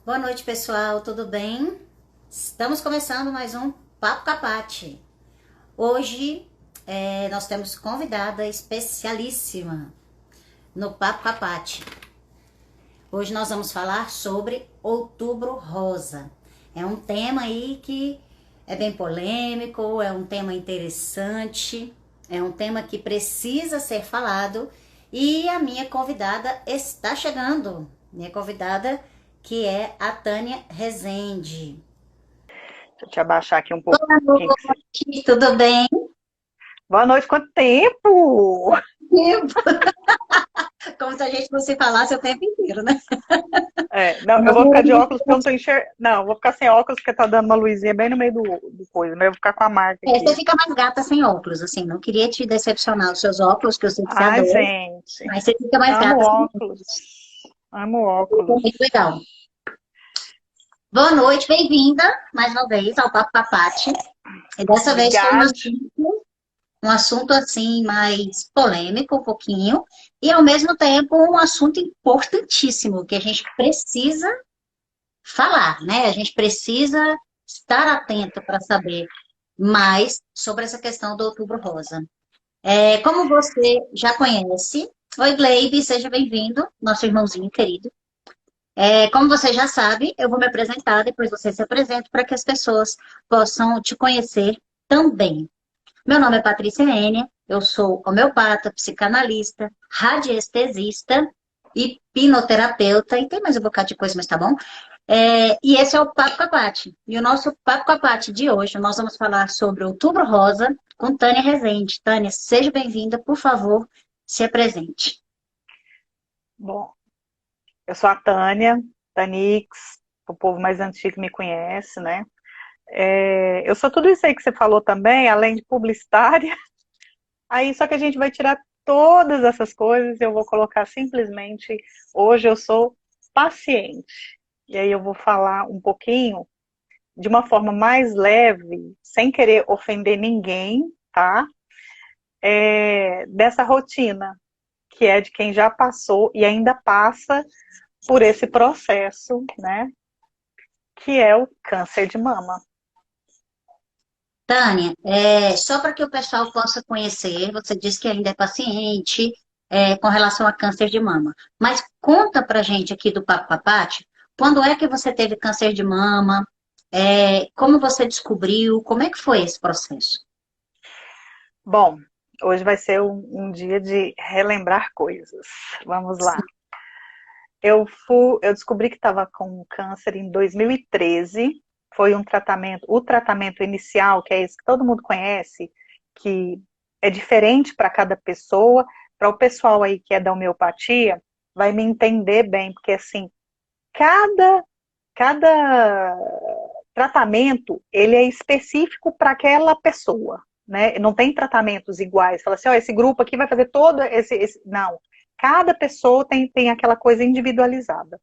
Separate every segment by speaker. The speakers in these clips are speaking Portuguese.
Speaker 1: Boa noite, pessoal. Tudo bem? Estamos começando mais um Papo Capate. Hoje nós temos convidada especialíssima no Papo Capate. Hoje nós vamos falar sobre Outubro Rosa. É um tema aí que é bem polêmico, é um tema interessante, é um tema que precisa ser falado e a minha convidada está chegando. Minha convidada que é a Tânia Rezende.
Speaker 2: Deixa eu te abaixar aqui um
Speaker 1: Boa
Speaker 2: pouquinho.
Speaker 1: noite, tudo bem?
Speaker 2: Boa noite, quanto tempo!
Speaker 1: Como se a gente não se falasse o tempo inteiro, né?
Speaker 2: Não, eu vou ficar de óculos porque eu não tô enxergando. Não, eu vou ficar sem óculos porque tá dando uma luzinha bem no meio do coisa, mas eu vou ficar com a marca
Speaker 1: Você
Speaker 2: aqui.
Speaker 1: fica mais gata sem óculos, assim. Não queria te decepcionar os seus óculos, que eu sei que você
Speaker 2: Ai,
Speaker 1: adora,
Speaker 2: gente,
Speaker 1: mas você fica mais
Speaker 2: amo
Speaker 1: gata sem óculos.
Speaker 2: óculos. Amo
Speaker 1: Isso é
Speaker 2: óculos.
Speaker 1: muito legal. Boa noite, bem-vinda mais uma vez ao Papo Papate. E dessa vez com
Speaker 2: Obrigada.
Speaker 1: um assunto assim mais polêmico um pouquinho, e ao mesmo tempo um assunto importantíssimo que a gente precisa falar, né? A gente precisa estar atento para saber mais sobre essa questão do Outubro Rosa. Como você já conhece, oi Gleibe, seja bem-vindo, nosso irmãozinho querido. Como você já sabe, eu vou me apresentar, depois você se apresenta para que as pessoas possam te conhecer também. Meu nome é Patrícia Enia, eu sou homeopata, psicanalista, radiestesista, hipnoterapeuta, e tem mais um bocado de coisa, mas tá bom? E esse é o Papo com a Paty. E o nosso Papo com a Paty de hoje, nós vamos falar sobre Outubro Rosa com Tânia Rezende. Tânia, seja bem-vinda, por favor, se apresente.
Speaker 2: Bom, eu sou a Tânia, Tanix, o povo mais antigo me conhece, né? Eu sou tudo isso aí que você falou também, além de publicitária. Aí só que a gente vai tirar todas essas coisas e eu vou colocar simplesmente, hoje eu sou paciente. E aí eu vou falar um pouquinho de uma forma mais leve, sem querer ofender ninguém, tá? Dessa rotina, que é de quem já passou e ainda passa por esse processo, né? Que é o câncer de mama.
Speaker 1: Tânia, só para que o pessoal possa conhecer, você disse que ainda é paciente, com relação a câncer de mama. Mas conta pra gente aqui do Papo Papate, quando é que você teve câncer de mama? Como você descobriu? Como é que foi esse processo?
Speaker 2: Bom, hoje vai ser um dia de relembrar coisas. Vamos lá. Eu descobri que estava com câncer em 2013. Foi um tratamento, o tratamento inicial, que é esse que todo mundo conhece, que é diferente para cada pessoa. Para o pessoal aí que é da homeopatia, vai me entender bem, porque assim, cada tratamento, ele é específico para aquela pessoa, né? Não tem tratamentos iguais. Fala assim, ó, esse grupo aqui vai fazer todo esse... Não. Cada pessoa tem aquela coisa individualizada.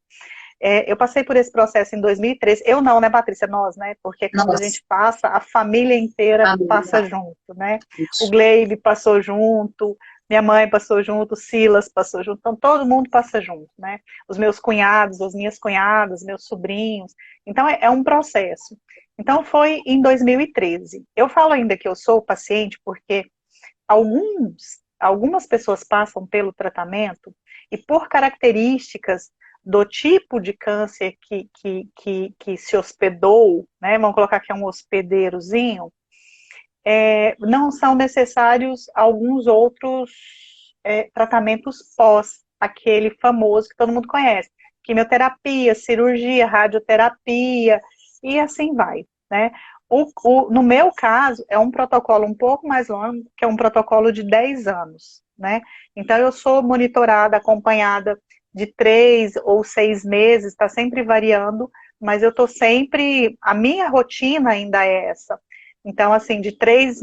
Speaker 2: Eu passei por esse processo em 2013. Eu não, né, Patrícia? Nós, né? Porque quando a
Speaker 1: Nossa,
Speaker 2: gente passa, a família inteira passa
Speaker 1: amiga.
Speaker 2: junto, né? O Gleibe passou junto, minha mãe passou junto, o Silas passou junto, então todo mundo passa junto, né? Os meus cunhados, as minhas cunhadas, meus sobrinhos. Então é um processo. Então foi em 2013. Eu falo ainda que eu sou paciente porque algumas pessoas passam pelo tratamento e por características do tipo de câncer que se hospedou, né? Vamos colocar aqui um hospedeirozinho, não são necessários alguns outros tratamentos pós aquele famoso que todo mundo conhece. Quimioterapia, cirurgia, radioterapia e assim vai, né? No meu caso, é um protocolo um pouco mais longo, que é um protocolo de 10 anos, né? Então, eu sou monitorada, acompanhada de 3 ou 6 meses, está sempre variando, mas eu estou sempre, a minha rotina ainda é essa. Então, assim, de 3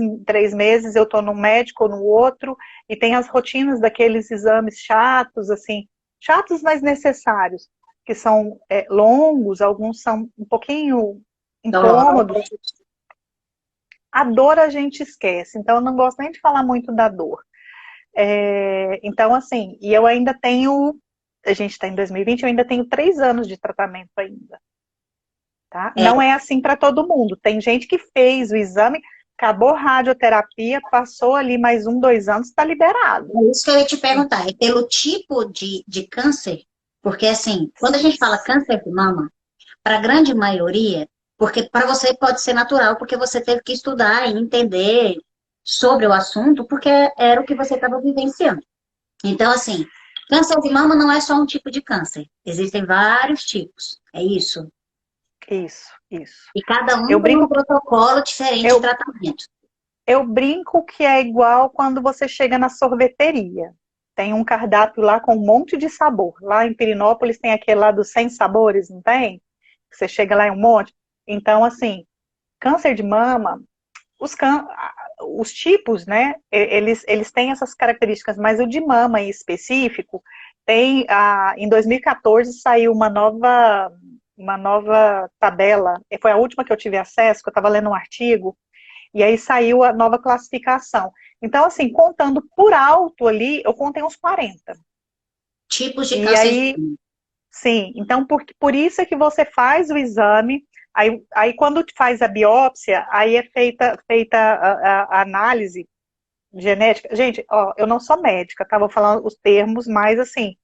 Speaker 2: meses eu estou num médico ou no outro, e tem as rotinas daqueles exames chatos, assim, chatos, mas necessários, que são longos, alguns são um pouquinho incômodos.
Speaker 1: Dolorosa.
Speaker 2: A dor a gente esquece, então eu não gosto nem de falar muito da dor. Então, assim, e eu ainda tenho a gente está em 2020, eu ainda tenho 3 anos de tratamento ainda. Tá?
Speaker 1: É,
Speaker 2: Não é assim para todo mundo. Tem gente que fez o exame, acabou a radioterapia, passou ali mais 1, 2 anos, está liberado.
Speaker 1: é isso que eu ia te perguntar. É pelo tipo de câncer? Porque, assim, quando a gente fala câncer de mama, para a grande maioria, porque para você pode ser natural, porque você teve que estudar e entender sobre o assunto, porque era o que você estava vivenciando. Então, assim, câncer de mama não é só um tipo de câncer. Existem vários tipos. É isso.
Speaker 2: Isso, isso.
Speaker 1: E cada um
Speaker 2: Eu
Speaker 1: tem um
Speaker 2: brinco,
Speaker 1: protocolo diferente de
Speaker 2: eu,
Speaker 1: tratamento.
Speaker 2: eu brinco que é igual quando você chega na sorveteria. Tem um cardápio lá com um monte de sabor. Lá em Pirinópolis tem aquele lá dos 100 sabores, não tem? Você chega lá em um monte. Então, assim, câncer de mama, os tipos, né, eles têm essas características, mas o de mama em específico, em 2014 saiu uma nova tabela, foi a última que eu tive acesso, que eu estava lendo um artigo, e aí saiu a nova classificação. Então, assim, contando por alto ali, eu contei uns 40.
Speaker 1: Tipos de
Speaker 2: E
Speaker 1: câncer de
Speaker 2: aí,
Speaker 1: mama.
Speaker 2: sim, então por isso é que você faz o exame, aí quando faz a biópsia, aí é feita a análise genética. Gente, ó, eu não sou médica, tá? Vou falar os termos mais assim,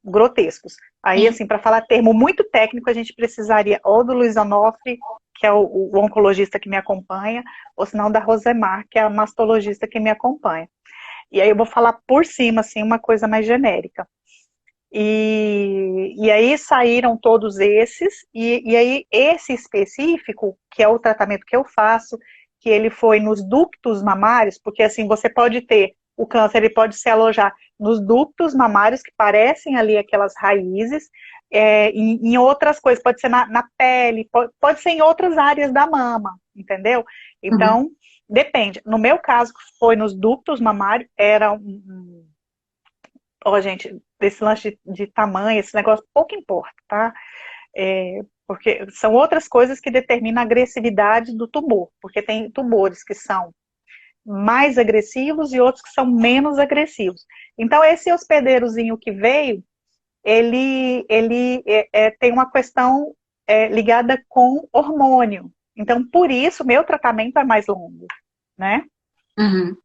Speaker 2: grotescos. Aí,
Speaker 1: Sim.
Speaker 2: assim, para falar termo muito técnico, a gente precisaria ou do Luiz Onofre, que é o oncologista que me acompanha, ou senão da Rosemar, que é a mastologista que me acompanha. E aí eu vou falar por cima, assim, uma coisa mais genérica. E aí saíram todos esses, e aí esse específico, que é o tratamento que eu faço, que ele foi nos ductos mamários, porque assim, você pode ter, o câncer ele pode se alojar nos ductos mamários, que parecem ali aquelas raízes, em outras coisas, pode ser na pele, pode ser em outras áreas da mama, entendeu?
Speaker 1: Uhum.
Speaker 2: Então, depende. No meu caso, que foi nos ductos mamários, era Ó, gente, desse lance de tamanho, esse negócio pouco importa, tá? Porque são outras coisas que determinam a agressividade do tumor, porque tem tumores que são mais agressivos e outros que são menos agressivos. Então, esse hospedeirozinho que veio, ele tem uma questão ligada com hormônio. Então, por isso, meu tratamento é mais longo, né?
Speaker 1: Uhum.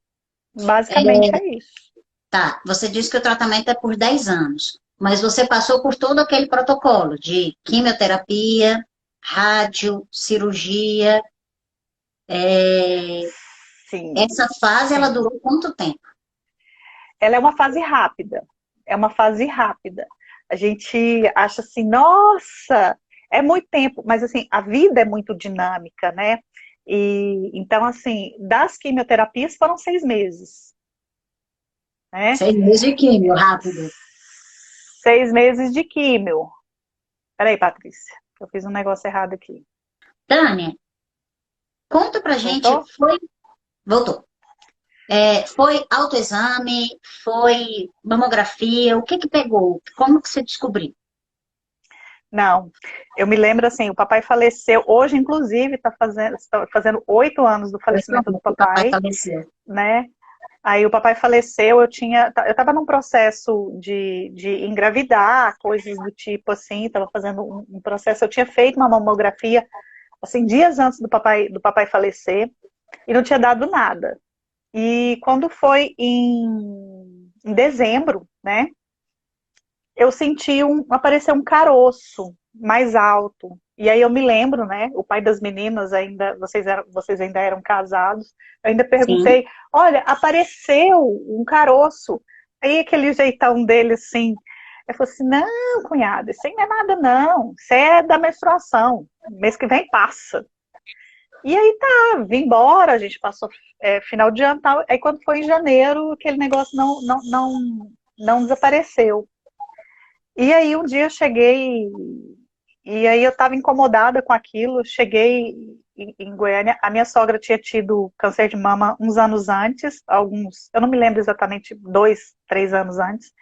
Speaker 2: Basicamente é isso.
Speaker 1: Tá, você disse que o tratamento é por 10 anos, mas você passou por todo aquele protocolo de quimioterapia, rádio, cirurgia.
Speaker 2: Sim,
Speaker 1: Essa fase, ela
Speaker 2: sim.
Speaker 1: durou quanto tempo?
Speaker 2: Ela é uma fase rápida. É uma fase rápida. A gente acha assim, nossa, é muito tempo, mas assim, a vida é muito dinâmica, né? E então, assim, das quimioterapias foram 6 meses, né?
Speaker 1: 6 meses de quimio, rápido.
Speaker 2: 6 meses de químio. Peraí, Patrícia, eu fiz um negócio errado aqui.
Speaker 1: Tânia, conta pra gente,
Speaker 2: Voltou?
Speaker 1: voltou. Foi autoexame, foi mamografia, o que que pegou? Como que você descobriu?
Speaker 2: Não, eu me lembro assim, o papai faleceu, hoje inclusive está fazendo 8 anos do
Speaker 1: Foi só
Speaker 2: falecimento do
Speaker 1: que o papai
Speaker 2: papai,
Speaker 1: faleceu.
Speaker 2: né? Aí o papai faleceu, eu estava num processo de engravidar, coisas do tipo assim, estava fazendo um processo, eu tinha feito uma mamografia, assim, dias antes do papai falecer, e não tinha dado nada. E quando foi em dezembro, né, eu senti apareceu um caroço mais alto. E aí eu me lembro, né? O pai das meninas ainda, vocês ainda eram casados. Eu ainda
Speaker 1: Sim.
Speaker 2: perguntei, olha, apareceu um caroço. Aí aquele jeitão dele assim, eu falei assim, não, cunhada, isso aí não é nada não. Isso é da menstruação. Mês que vem passa. E aí tá, vim embora, a gente passou final de ano e tal. Aí quando foi em janeiro, aquele negócio não desapareceu. E aí um dia eu cheguei, e aí eu estava incomodada com aquilo, cheguei em Goiânia, a minha sogra tinha tido câncer de mama uns anos antes, eu não me lembro exatamente, 2, 3 anos antes.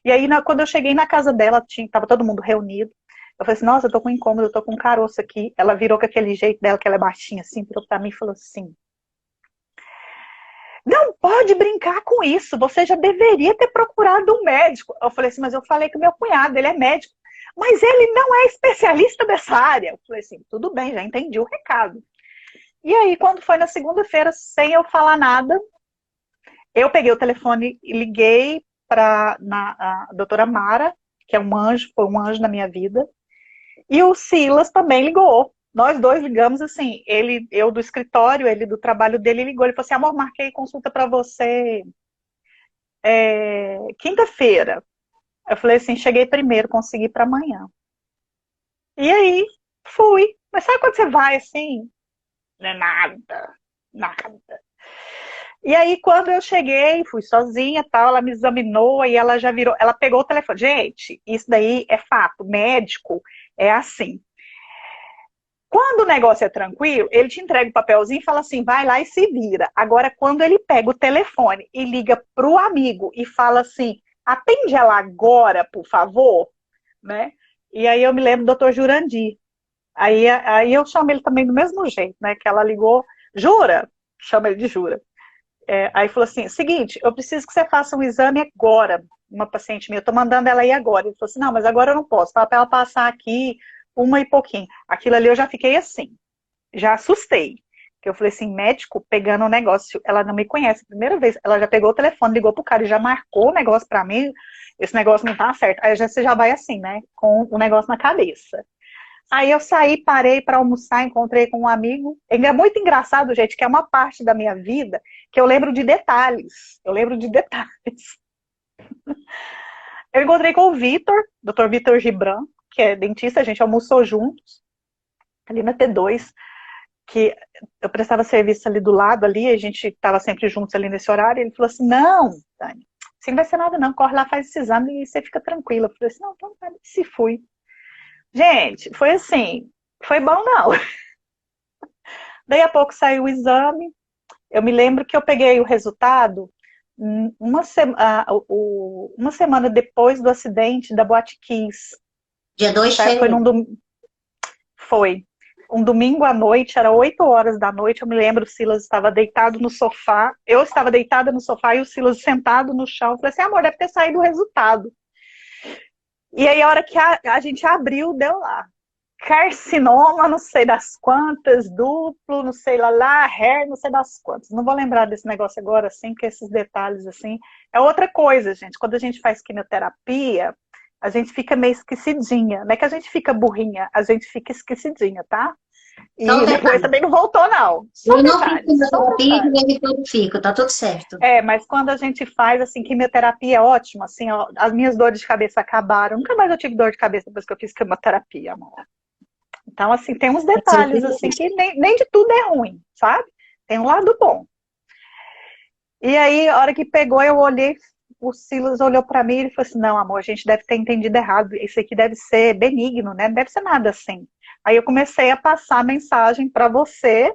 Speaker 2: E aí quando eu cheguei na casa dela, tava todo mundo reunido, eu falei assim, nossa, eu tô com incômodo, eu tô com um caroço aqui. Ela virou com aquele jeito dela, que ela é baixinha assim, virou pra mim e falou assim, Não pode brincar com isso, você já deveria ter procurado um médico. Eu falei assim, mas eu falei que meu cunhado, ele é médico, mas ele não é especialista dessa área. Eu falei assim, tudo bem, já entendi o recado. E aí, quando foi na segunda-feira, sem eu falar nada, eu peguei o telefone e liguei para a doutora Mara, que é um anjo, foi um anjo na minha vida, e o Silas também ligou. Nós dois ligamos assim, eu do escritório, ele do trabalho dele ligou, ele falou assim, amor, marquei consulta para você quinta-feira. Eu falei assim, cheguei primeiro, consegui para amanhã. E aí, fui. Mas sabe quando você vai assim? Não é nada, nada. E aí, quando eu cheguei, fui sozinha, tal, ela me examinou e ela já virou, ela pegou o telefone. Gente, isso daí é fato, médico é assim. Quando o negócio é tranquilo, ele te entrega o papelzinho e fala assim, vai lá e se vira. Agora, quando ele pega o telefone e liga pro amigo e fala assim, atende ela agora, por favor, né? E aí eu me lembro do doutor Jurandir. Aí eu chamo ele também do mesmo jeito, né? Que ela ligou, Jura? Chama ele de Jura. Aí falou assim, seguinte, eu preciso que você faça um exame agora. Uma paciente minha, eu tô mandando ela ir agora. Ele falou assim, não, mas agora eu não posso. Fala pra ela passar aqui uma e pouquinho. Aquilo ali eu já fiquei assim, já assustei. Que eu falei assim, médico pegando o negócio, ela não me conhece, primeira vez, ela já pegou o telefone, ligou pro cara e já marcou o negócio pra mim, esse negócio não tá certo. Aí você já vai assim, né, com o negócio na cabeça. Aí eu saí, parei para almoçar, encontrei com um amigo. É muito engraçado, gente, que é uma parte da minha vida que eu lembro de detalhes. Eu lembro de detalhes. Eu encontrei com o Vitor, Dr. Vitor Gibran, que é dentista, a gente almoçou juntos, ali na T2, que eu prestava serviço ali do lado, ali, a gente estava sempre juntos ali nesse horário, e ele falou assim, não, Dani, assim não vai ser nada não, corre lá, faz esse exame e você fica tranquila. Eu falei assim, não, então se fui. Gente, foi assim, foi bom não. Daí a pouco saiu o exame, eu me lembro que eu peguei o resultado uma semana depois do acidente da Boate Kiss.
Speaker 1: Dia 2 de
Speaker 2: Foi
Speaker 1: fevereiro.
Speaker 2: foi um domingo à noite, era 8 horas da noite, eu me lembro, o Silas estava deitado no sofá, eu estava deitada no sofá e o Silas sentado no chão. Eu falei assim, amor, deve ter saído o resultado. E aí a hora que a gente abriu, deu lá. Carcinoma, não sei das quantas, duplo, não sei lá, hair, não sei das quantas. Não vou lembrar desse negócio agora, assim, que esses detalhes, assim, é outra coisa, gente. Quando a gente faz quimioterapia, a gente fica meio esquecidinha. Não é que a gente fica burrinha, a gente fica esquecidinha, tá?
Speaker 1: Só um
Speaker 2: E depois
Speaker 1: detalhe.
Speaker 2: também não voltou, não. Só
Speaker 1: Eu não fiz
Speaker 2: detalhes, só
Speaker 1: quimioterapia e de
Speaker 2: detalhes.
Speaker 1: vez em quando fico, tá tudo certo.
Speaker 2: Mas quando a gente faz, assim, quimioterapia é ótimo, assim, ó, as minhas dores de cabeça acabaram. Nunca mais eu tive dor de cabeça depois que eu fiz quimioterapia, amor. Então, assim, tem uns
Speaker 1: Vai ser
Speaker 2: detalhes, assim, que nem de tudo é ruim, sabe? Tem um lado bom. E aí, a hora que pegou, eu olhei, o Silas olhou pra mim e ele falou assim, não, amor, a gente deve ter entendido errado, isso aqui deve ser benigno, né? Não deve ser nada assim. Aí eu comecei a passar a mensagem para você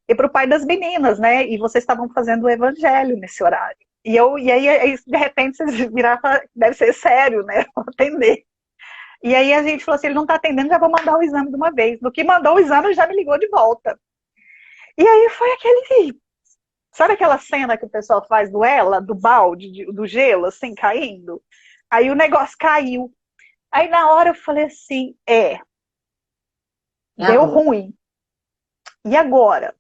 Speaker 2: e para o pai das meninas, né? E vocês estavam fazendo o evangelho nesse horário. E aí, de repente, vocês viraram, deve ser sério, né? Vou atender. E aí a gente falou assim, ele não está atendendo, já vou mandar o exame de uma vez. No que mandou o exame, ele já me ligou de volta. E aí foi aquele... Sabe aquela cena que o pessoal faz do ela, do balde, do gelo, assim, caindo? Aí o negócio caiu. Aí na hora eu falei assim,
Speaker 1: é
Speaker 2: deu
Speaker 1: agora.
Speaker 2: ruim. E agora?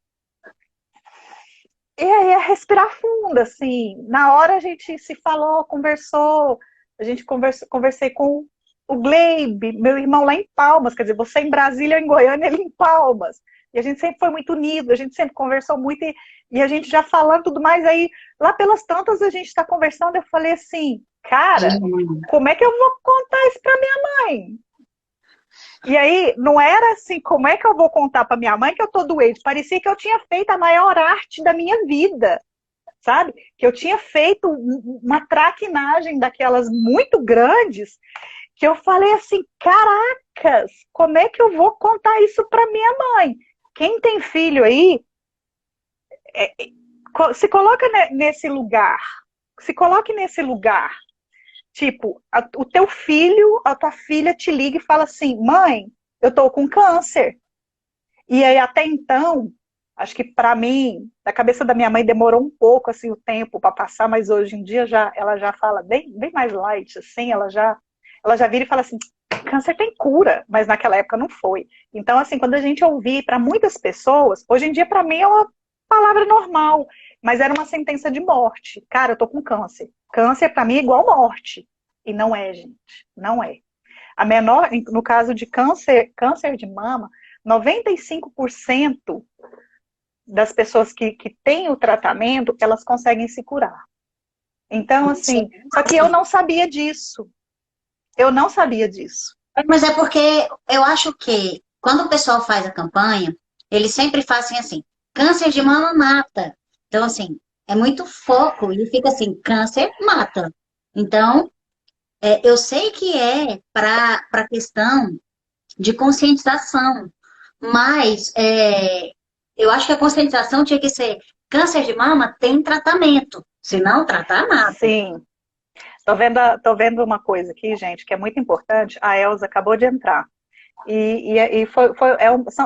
Speaker 2: E aí é respirar fundo, assim. Na hora a gente se falou, conversou, a gente conversei com o Gleibe, meu irmão lá em Palmas, quer dizer, você em Brasília, eu em Goiânia, ele em Palmas. E a gente sempre foi muito unido, a gente sempre conversou muito e a gente já falando tudo mais. Aí, lá pelas tantas, a gente está conversando, eu falei assim, cara, como é que eu vou contar isso para minha mãe? E aí, não era assim, como é que eu vou contar para minha mãe que eu tô doente? Parecia que eu tinha feito a maior arte da minha vida, sabe? Que eu tinha feito uma traquinagem daquelas muito grandes, que eu falei assim, caracas, como é que eu vou contar isso para minha mãe? Quem tem filho aí, se coloca nesse lugar, se coloque nesse lugar. Tipo, o teu filho, a tua filha te liga e fala assim, mãe, eu tô com câncer. E aí, até então, Acho que para mim, na cabeça da minha mãe demorou um pouco assim o tempo para passar, mas hoje em dia ela já fala bem mais light, assim, ela já vira e fala assim, câncer tem cura, mas naquela época não foi. Então, assim, quando a gente ouvir para muitas pessoas, hoje em dia para mim é uma palavra normal, mas era uma sentença de morte. Cara, eu tô com câncer. Câncer para mim é igual morte. E não é, gente, não é. A menor, no caso de câncer de mama, 95% das pessoas que têm o tratamento, elas conseguem se curar. Então,
Speaker 1: Sim.
Speaker 2: assim, só que eu não sabia disso. Eu não sabia disso.
Speaker 1: Mas é porque eu acho que quando o pessoal faz a campanha, eles sempre fazem assim, câncer de mama mata. Então, assim, é muito foco e fica assim, câncer mata. Então, eu sei que é para a questão de conscientização, mas eu acho que a conscientização tinha que ser câncer de mama tem tratamento, se não tratar, mata.
Speaker 2: Sim. Tô vendo uma coisa aqui, gente, que é muito importante. A Elza acabou de entrar. E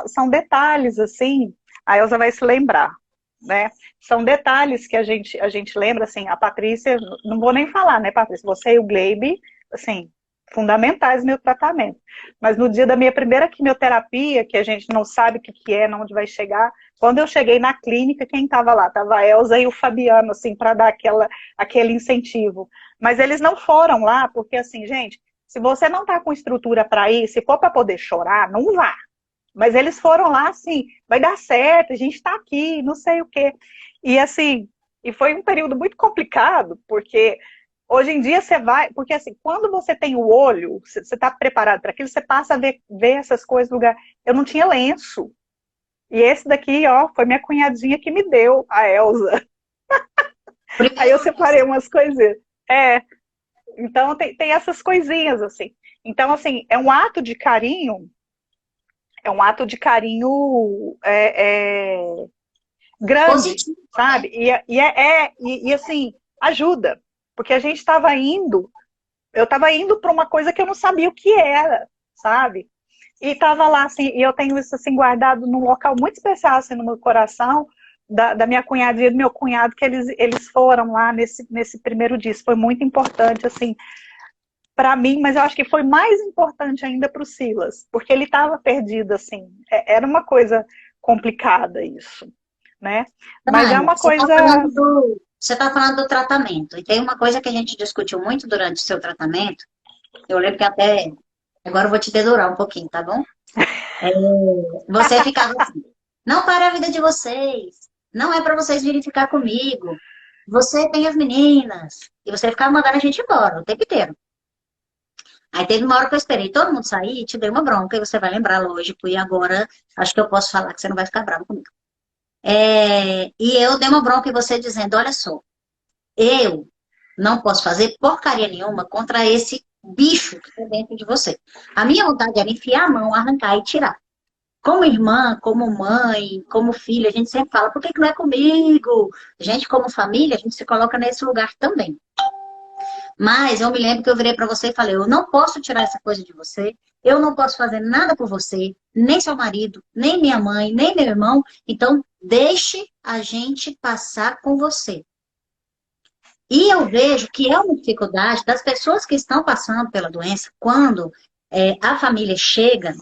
Speaker 2: são detalhes, assim, a Elza vai se lembrar, né? São detalhes que a gente lembra, assim, a Patrícia, não vou nem falar, né, Patrícia? Você e o Gleibe, assim, fundamentais no meu tratamento. Mas no dia da minha primeira quimioterapia, que a gente não sabe o que é, onde vai chegar, quando eu cheguei na clínica, quem estava lá? Tava a Elza e o Fabiano, assim, para dar aquele incentivo. Mas eles não foram lá, porque, assim, gente, se você não está com estrutura para ir, se for para poder chorar, não vá. Mas eles foram lá assim, vai dar certo, a gente está aqui, não sei o quê. E assim, e foi um período muito complicado, porque hoje em dia você vai, porque assim, quando você tem o olho, você está preparado para aquilo, você passa a ver essas coisas no lugar. Eu não tinha lenço. E esse daqui, ó, foi minha cunhadinha que me deu, a Elza. Aí eu separei umas coisinhas. É, então tem essas coisinhas, assim. Então, assim, é um ato de carinho grande,
Speaker 1: Positivo, né?
Speaker 2: sabe? E assim, ajuda. Porque a gente estava indo, eu estava indo para uma coisa que eu não sabia o que era, sabe? E estava lá, assim, e eu tenho isso assim guardado num local muito especial, assim, no meu coração, da minha cunhadinha e do meu cunhado, que eles foram lá nesse primeiro dia. Isso foi muito importante, assim, para mim, mas eu acho que foi mais importante ainda para o Silas, porque ele estava perdido, assim. Era uma coisa complicada isso, né? Mas é
Speaker 1: Tânia,
Speaker 2: uma coisa.
Speaker 1: você tá falando do tratamento. E tem uma coisa que a gente discutiu muito durante o seu tratamento. Eu lembro que até. Agora eu vou te dedurar um pouquinho, tá bom? É, você ficava assim: não para a vida de vocês. Não é para vocês virem ficar comigo. Você tem as meninas. E você ficava mandando a gente embora o tempo inteiro. Aí teve uma hora que eu esperei todo mundo sair e te dei uma bronca. E você vai lembrar, lógico. E agora acho que eu posso falar que você não vai ficar bravo comigo. E eu dei uma bronca em você dizendo: olha só, eu não posso fazer porcaria nenhuma contra esse bicho que está dentro de você. A minha vontade era enfiar a mão, arrancar e tirar. Como irmã, como mãe, como filha, a gente sempre fala: por que que não é comigo? A gente, como família, a gente se coloca nesse lugar também. Mas eu me lembro que eu virei para você e falei: eu não posso tirar essa coisa de você, eu não posso fazer nada por você, nem seu marido, nem minha mãe, nem meu irmão, então deixe a gente passar com você. E eu vejo que é uma dificuldade das pessoas que estão passando pela doença, quando a família chega,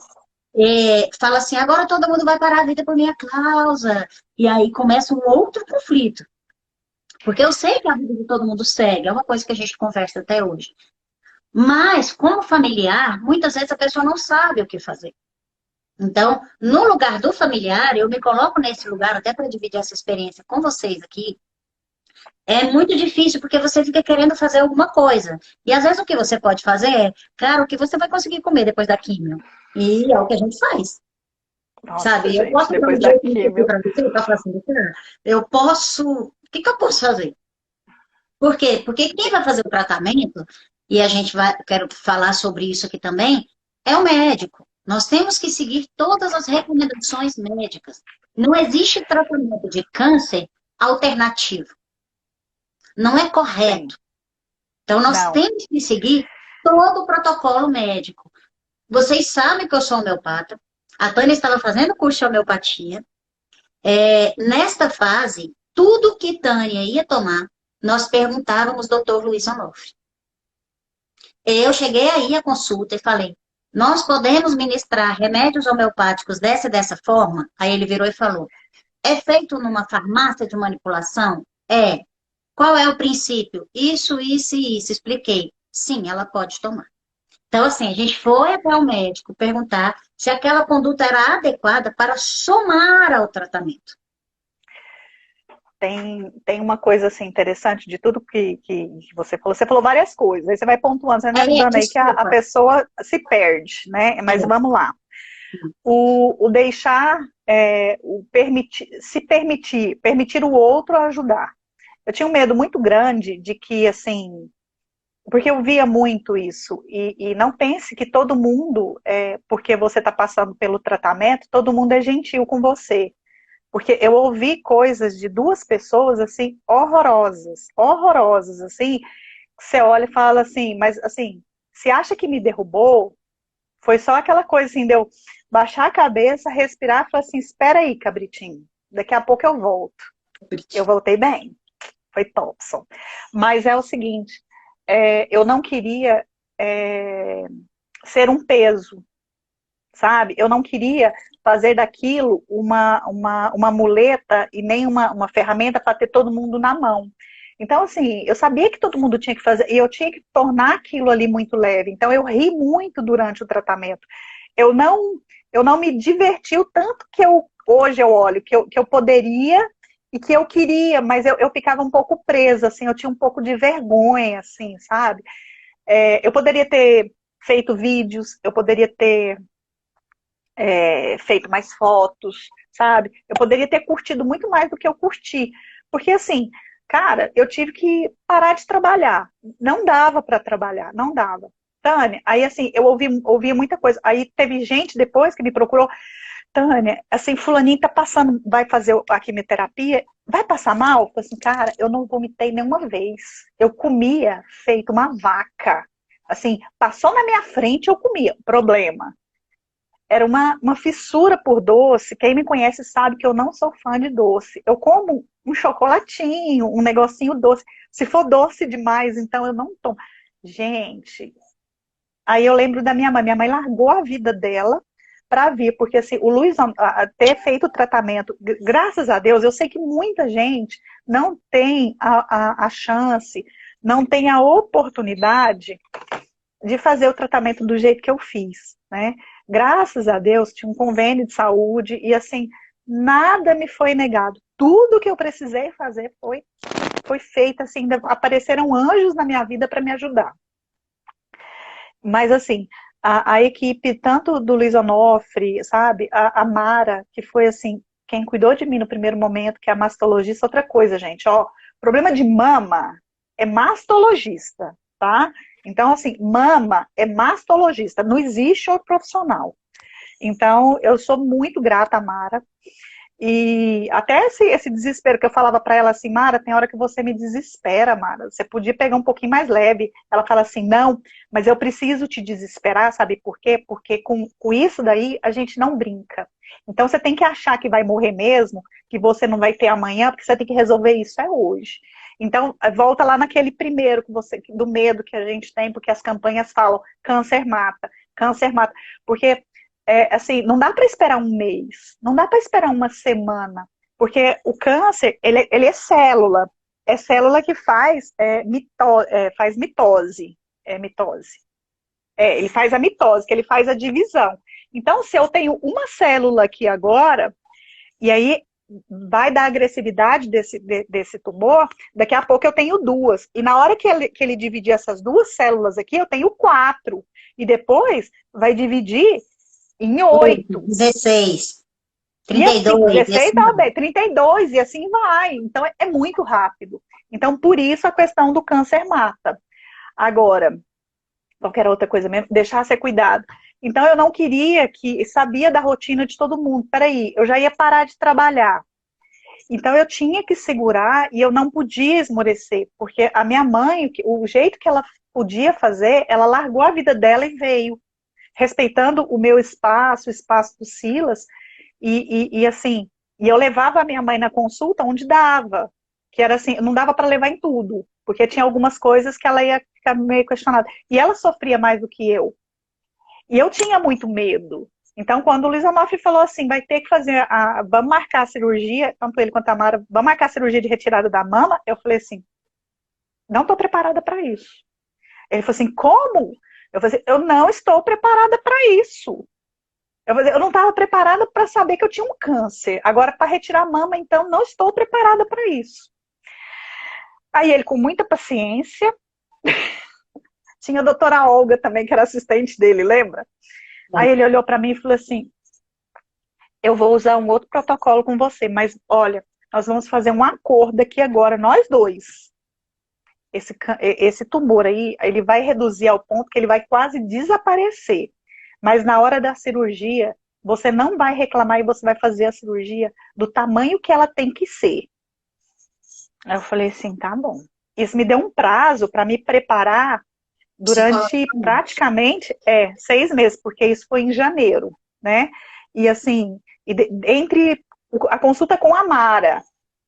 Speaker 1: fala assim: agora todo mundo vai parar a vida por minha causa, e aí começa um outro conflito. Porque eu sei que a vida de todo mundo segue, é uma coisa que a gente conversa até hoje. Mas, como familiar, muitas vezes a pessoa não sabe o que fazer. Então, no lugar do familiar, eu me coloco nesse lugar até para dividir essa experiência com vocês aqui. É muito difícil porque você fica querendo fazer alguma coisa. E às vezes o que você pode fazer é, cara, o que você vai conseguir comer depois da quimio? E é o que a gente faz.
Speaker 2: Nossa,
Speaker 1: Sabe? Eu
Speaker 2: gente,
Speaker 1: posso dar
Speaker 2: depois
Speaker 1: um
Speaker 2: da
Speaker 1: jeito nisso aqui
Speaker 2: químio.
Speaker 1: para você, para facilitar? Eu posso. O que que eu posso fazer? Por quê? Porque quem vai fazer o tratamento, e a gente vai, quero falar sobre isso aqui também, é o médico. Nós temos que seguir todas as recomendações médicas. Não existe tratamento de câncer alternativo. Não é
Speaker 2: Sim,
Speaker 1: correto. Então, nós
Speaker 2: não.
Speaker 1: temos que seguir todo o protocolo médico. Vocês sabem que eu sou homeopata. A Tânia estava fazendo curso de homeopatia. Nesta fase, tudo que Tânia ia tomar, nós perguntávamos ao doutor Luiz Onofre. Eu cheguei aí à consulta e falei, nós podemos ministrar remédios homeopáticos dessa e dessa forma? Aí ele virou e falou, é feito numa farmácia de manipulação? É. Qual é o princípio? Isso e isso. Expliquei. Sim, ela pode tomar. Então, assim, a gente foi até o médico perguntar se aquela conduta era adequada para somar ao tratamento.
Speaker 2: Tem uma coisa assim interessante de tudo que você falou. Você falou várias coisas, aí você vai pontuando, você vai ajudando aí que a
Speaker 1: Desculpa.
Speaker 2: pessoa se perde, né? Mas vamos lá. O deixar, o permitir, se permitir, permitir o outro ajudar. Eu tinha um medo muito grande de que, assim, porque eu via muito isso, e não pense que todo mundo, porque você está passando pelo tratamento, todo mundo é gentil com você. Porque eu ouvi coisas de duas pessoas, assim, horrorosas, horrorosas, assim, que você olha e fala assim, mas, assim, se acha que me derrubou, foi só aquela coisa, assim, de eu baixar a cabeça, respirar e falar assim, espera aí, cabritinho, daqui a pouco eu volto. Eu voltei bem, foi Thompson. Mas é o seguinte, eu não queria ser um peso, sabe? Eu não queria fazer daquilo uma muleta e nem uma ferramenta para ter todo mundo na mão. Então, assim, eu sabia que todo mundo tinha que fazer, e eu tinha que tornar aquilo ali muito leve. Então, eu ri muito durante o tratamento. Eu não, eu não me diverti o tanto que hoje eu olho, que eu poderia e que eu queria, mas eu ficava um pouco presa, assim, eu tinha um pouco de vergonha, assim, sabe? Eu poderia ter feito vídeos, eu poderia ter feito mais fotos, sabe? Eu poderia ter curtido muito mais do que eu curti. Porque, assim, cara, eu tive que parar de trabalhar. Não dava para trabalhar, não dava. Tânia, aí assim, eu ouvia muita coisa. Aí teve gente depois que me procurou, Tânia, assim, fulaninho tá passando, vai fazer a quimioterapia, vai passar mal? Eu falei assim, cara, eu não vomitei nenhuma vez. Eu comia feito uma vaca. Assim, passou na minha frente, eu comia. Problema. Era uma fissura por doce. Quem me conhece sabe que eu não sou fã de doce. Eu como um chocolatinho, um negocinho doce. Se for doce demais, então eu não tomo. Gente, aí eu lembro da minha mãe. Minha mãe largou a vida dela para vir, porque assim, o Luiz ter feito o tratamento, graças a Deus, eu sei que muita gente não tem a chance, não tem a oportunidade de fazer o tratamento do jeito que eu fiz, né? Graças a Deus, tinha um convênio de saúde e, assim, nada me foi negado. Tudo que eu precisei fazer foi feito, assim, apareceram anjos na minha vida para me ajudar. Mas, assim, a equipe, tanto do Luiz Onofre, sabe, a Mara, que foi, assim, quem cuidou de mim no primeiro momento, que é a mastologista, outra coisa, gente, ó, problema de mama é mastologista, tá? Então, assim, mama é mastologista, não existe outro profissional. Então, eu sou muito grata a Mara. E até esse desespero que eu falava para ela assim, Mara, tem hora que você me desespera, Mara. Você podia pegar um pouquinho mais leve. Ela fala assim, não, mas eu preciso te desesperar, sabe por quê? Porque com isso daí a gente não brinca. Então você tem que achar que vai morrer mesmo, que você não vai ter amanhã, porque você tem que resolver isso hoje. Então, volta lá naquele primeiro do medo que a gente tem, porque as campanhas falam câncer mata, câncer mata. Porque assim, não dá para esperar um mês, não dá para esperar uma semana, porque o câncer, ele é célula que faz, faz mitose, mitose. Ele faz a mitose, que ele faz a divisão. Então, se eu tenho uma célula aqui agora, e aí vai dar agressividade desse tumor, daqui a pouco eu tenho duas. E na hora que ele dividir essas duas células aqui, eu tenho quatro. E depois vai dividir em 8.
Speaker 1: 16,
Speaker 2: E assim,
Speaker 1: 32,
Speaker 2: 16 também, 32, e assim vai. Então é muito rápido. Então, por isso a questão do câncer mata. Agora, qualquer outra coisa mesmo, deixar ser cuidado. Então, eu não queria que, sabia da rotina de todo mundo. Peraí, eu já ia parar de trabalhar. Então, eu tinha que segurar e eu não podia esmorecer, porque a minha mãe, o jeito que ela podia fazer, ela largou a vida dela e veio, respeitando o meu espaço, o espaço do Silas, e assim, E eu levava a minha mãe na consulta onde dava, que era assim, não dava para levar em tudo, porque tinha algumas coisas que ela ia ficar meio questionada. E ela sofria mais do que eu. E eu tinha muito medo. Então, quando o Luiz Onofre falou assim, vai ter que fazer vamos marcar a cirurgia, tanto ele quanto a Mara, vamos marcar a cirurgia de retirada da mama, eu falei assim, não estou preparada para isso. Ele falou assim, como? Eu falei assim, eu não estou preparada para isso. Eu não estava preparada para saber que eu tinha um câncer. Agora, para retirar a mama, então, não estou preparada para isso. Aí ele, com muita paciência, tinha a doutora Olga também, que era assistente dele, lembra? Aí ele olhou para mim e falou assim, eu vou usar um outro protocolo com você, mas olha, nós vamos fazer um acordo aqui agora, nós dois. Esse tumor aí, ele vai reduzir ao ponto que ele vai quase desaparecer. Mas na hora da cirurgia, você não vai reclamar e você vai fazer a cirurgia do tamanho que ela tem que ser. Aí eu falei assim, tá bom. Isso me deu um prazo para me preparar durante praticamente 6 meses, porque isso foi em janeiro, né? E assim, entre a consulta com a Mara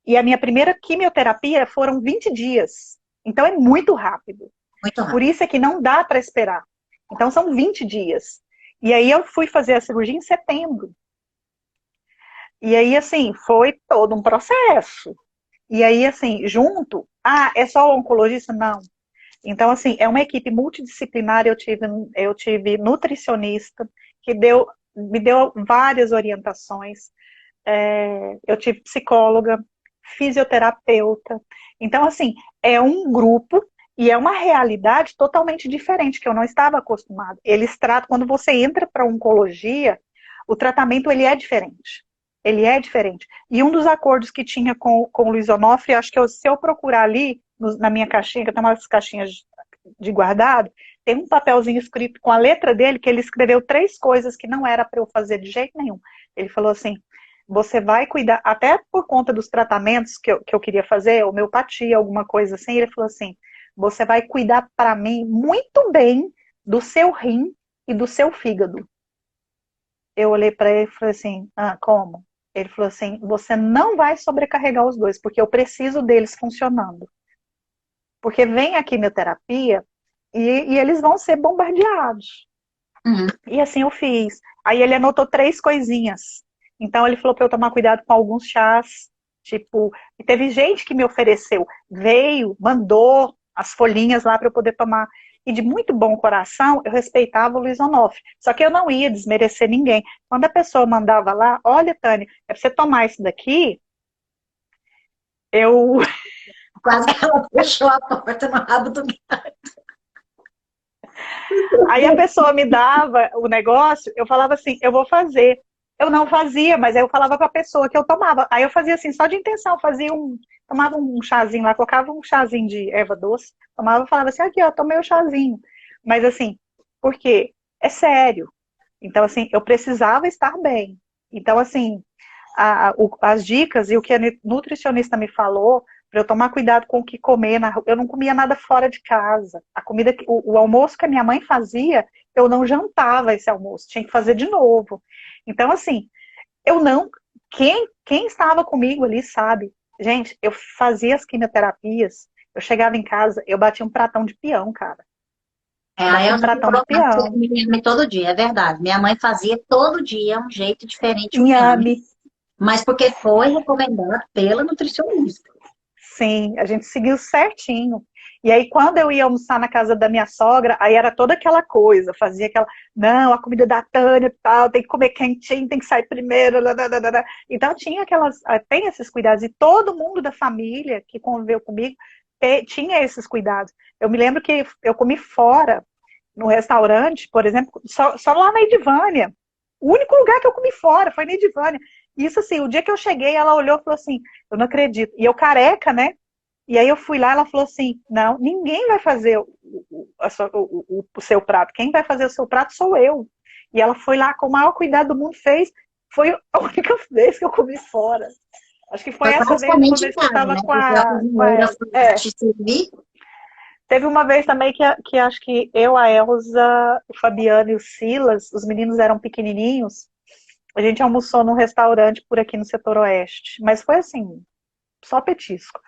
Speaker 2: e a minha primeira quimioterapia foram 20 dias. Então é muito rápido.
Speaker 1: Muito rápido.
Speaker 2: Por isso é que não dá para esperar. Então são 20 dias. E aí eu fui fazer a cirurgia em setembro. E aí, assim, foi todo um processo. E aí, assim, junto, é só o oncologista? Não. Então, assim, é uma equipe multidisciplinar, eu tive nutricionista, que me deu várias orientações, eu tive psicóloga, fisioterapeuta. Então, assim, é um grupo e é uma realidade totalmente diferente, que eu não estava acostumada. Eles tratam, quando você entra para oncologia, o tratamento ele é diferente. Ele é diferente. E um dos acordos que tinha com o Luiz Onofre, acho que se eu procurar ali, na minha caixinha, que eu tenho umas caixinhas de guardado, tem um papelzinho escrito com a letra dele, que ele escreveu 3 coisas que não era para eu fazer de jeito nenhum. Ele falou assim, você vai cuidar, até por conta dos tratamentos que eu queria fazer, homeopatia, alguma coisa assim, ele falou assim, você vai cuidar para mim muito bem do seu rim e do seu fígado. Eu olhei para ele e falei assim, como? Ele falou assim, você não vai sobrecarregar os dois, porque eu preciso deles funcionando. Porque vem a quimioterapia e eles vão ser bombardeados.
Speaker 1: Uhum.
Speaker 2: E assim eu fiz. Aí ele anotou 3 coisinhas. Então ele falou para eu tomar cuidado com alguns chás. Tipo, e teve gente que me ofereceu, veio, mandou as folhinhas lá para eu poder tomar. E de muito bom coração, eu respeitava o Luiz Onofre. Só que eu não ia desmerecer ninguém. Quando a pessoa mandava lá, olha, Tânia, é para você tomar isso daqui, eu...
Speaker 1: Quase que ela fechou a porta no rabo do gato.
Speaker 2: Aí a pessoa me dava o negócio, eu falava assim, eu vou fazer. Eu não fazia, mas aí eu falava para a pessoa que eu tomava. Aí eu fazia assim, só de intenção, tomava um chazinho lá, colocava um chazinho de erva doce, tomava e falava assim, aqui ó, tomei o chazinho. Mas assim, por quê? É sério. Então assim, eu precisava estar bem. Então assim, as dicas e o que a nutricionista me falou, para eu tomar cuidado com o que comer. Eu não comia nada fora de casa. A comida, o almoço que a minha mãe fazia, eu não jantava esse almoço, tinha que fazer de novo. Então, assim, eu não. Quem estava comigo ali sabe. Gente, eu fazia as quimioterapias, eu chegava em casa, eu batia um pratão de peão, cara.
Speaker 1: A
Speaker 2: Batia um
Speaker 1: Elza
Speaker 2: pratão de
Speaker 1: falou que fazia
Speaker 2: peão.
Speaker 1: inhame todo dia, é verdade. Minha mãe fazia todo dia um jeito diferente o
Speaker 2: Inhame.
Speaker 1: inhame, mas porque foi recomendado pela nutricionista.
Speaker 2: Sim, a gente seguiu certinho. E aí, quando eu ia almoçar na casa da minha sogra, aí era toda aquela coisa, fazia aquela, não, a comida da Tânia e tal, tem que comer quentinho, tem que sair primeiro. Dadadada. Então, tem esses cuidados. E todo mundo da família que conviveu comigo tinha esses cuidados. Eu me lembro que eu comi fora, no restaurante, por exemplo, só lá na Edivânia. O único lugar que eu comi fora foi na Edivânia. Isso assim, o dia que eu cheguei, ela olhou e falou assim, eu não acredito. E eu careca, né? E aí eu fui lá, ela falou assim, não, ninguém vai fazer o seu prato. Quem vai fazer o seu prato sou eu. E ela foi lá com o maior cuidado do mundo, fez. Foi a única vez que eu comi fora. Acho que foi
Speaker 1: Foi
Speaker 2: essa vez, uma
Speaker 1: praticamente em
Speaker 2: vez que eu
Speaker 1: casa,
Speaker 2: tava
Speaker 1: né?
Speaker 2: com
Speaker 1: Porque a cozinheira foi te servir.
Speaker 2: Teve uma vez também que acho que eu, a Elza, o Fabiano e o Silas, os meninos eram pequenininhos, A gente almoçou num restaurante por aqui no setor oeste, mas foi assim, só petisco,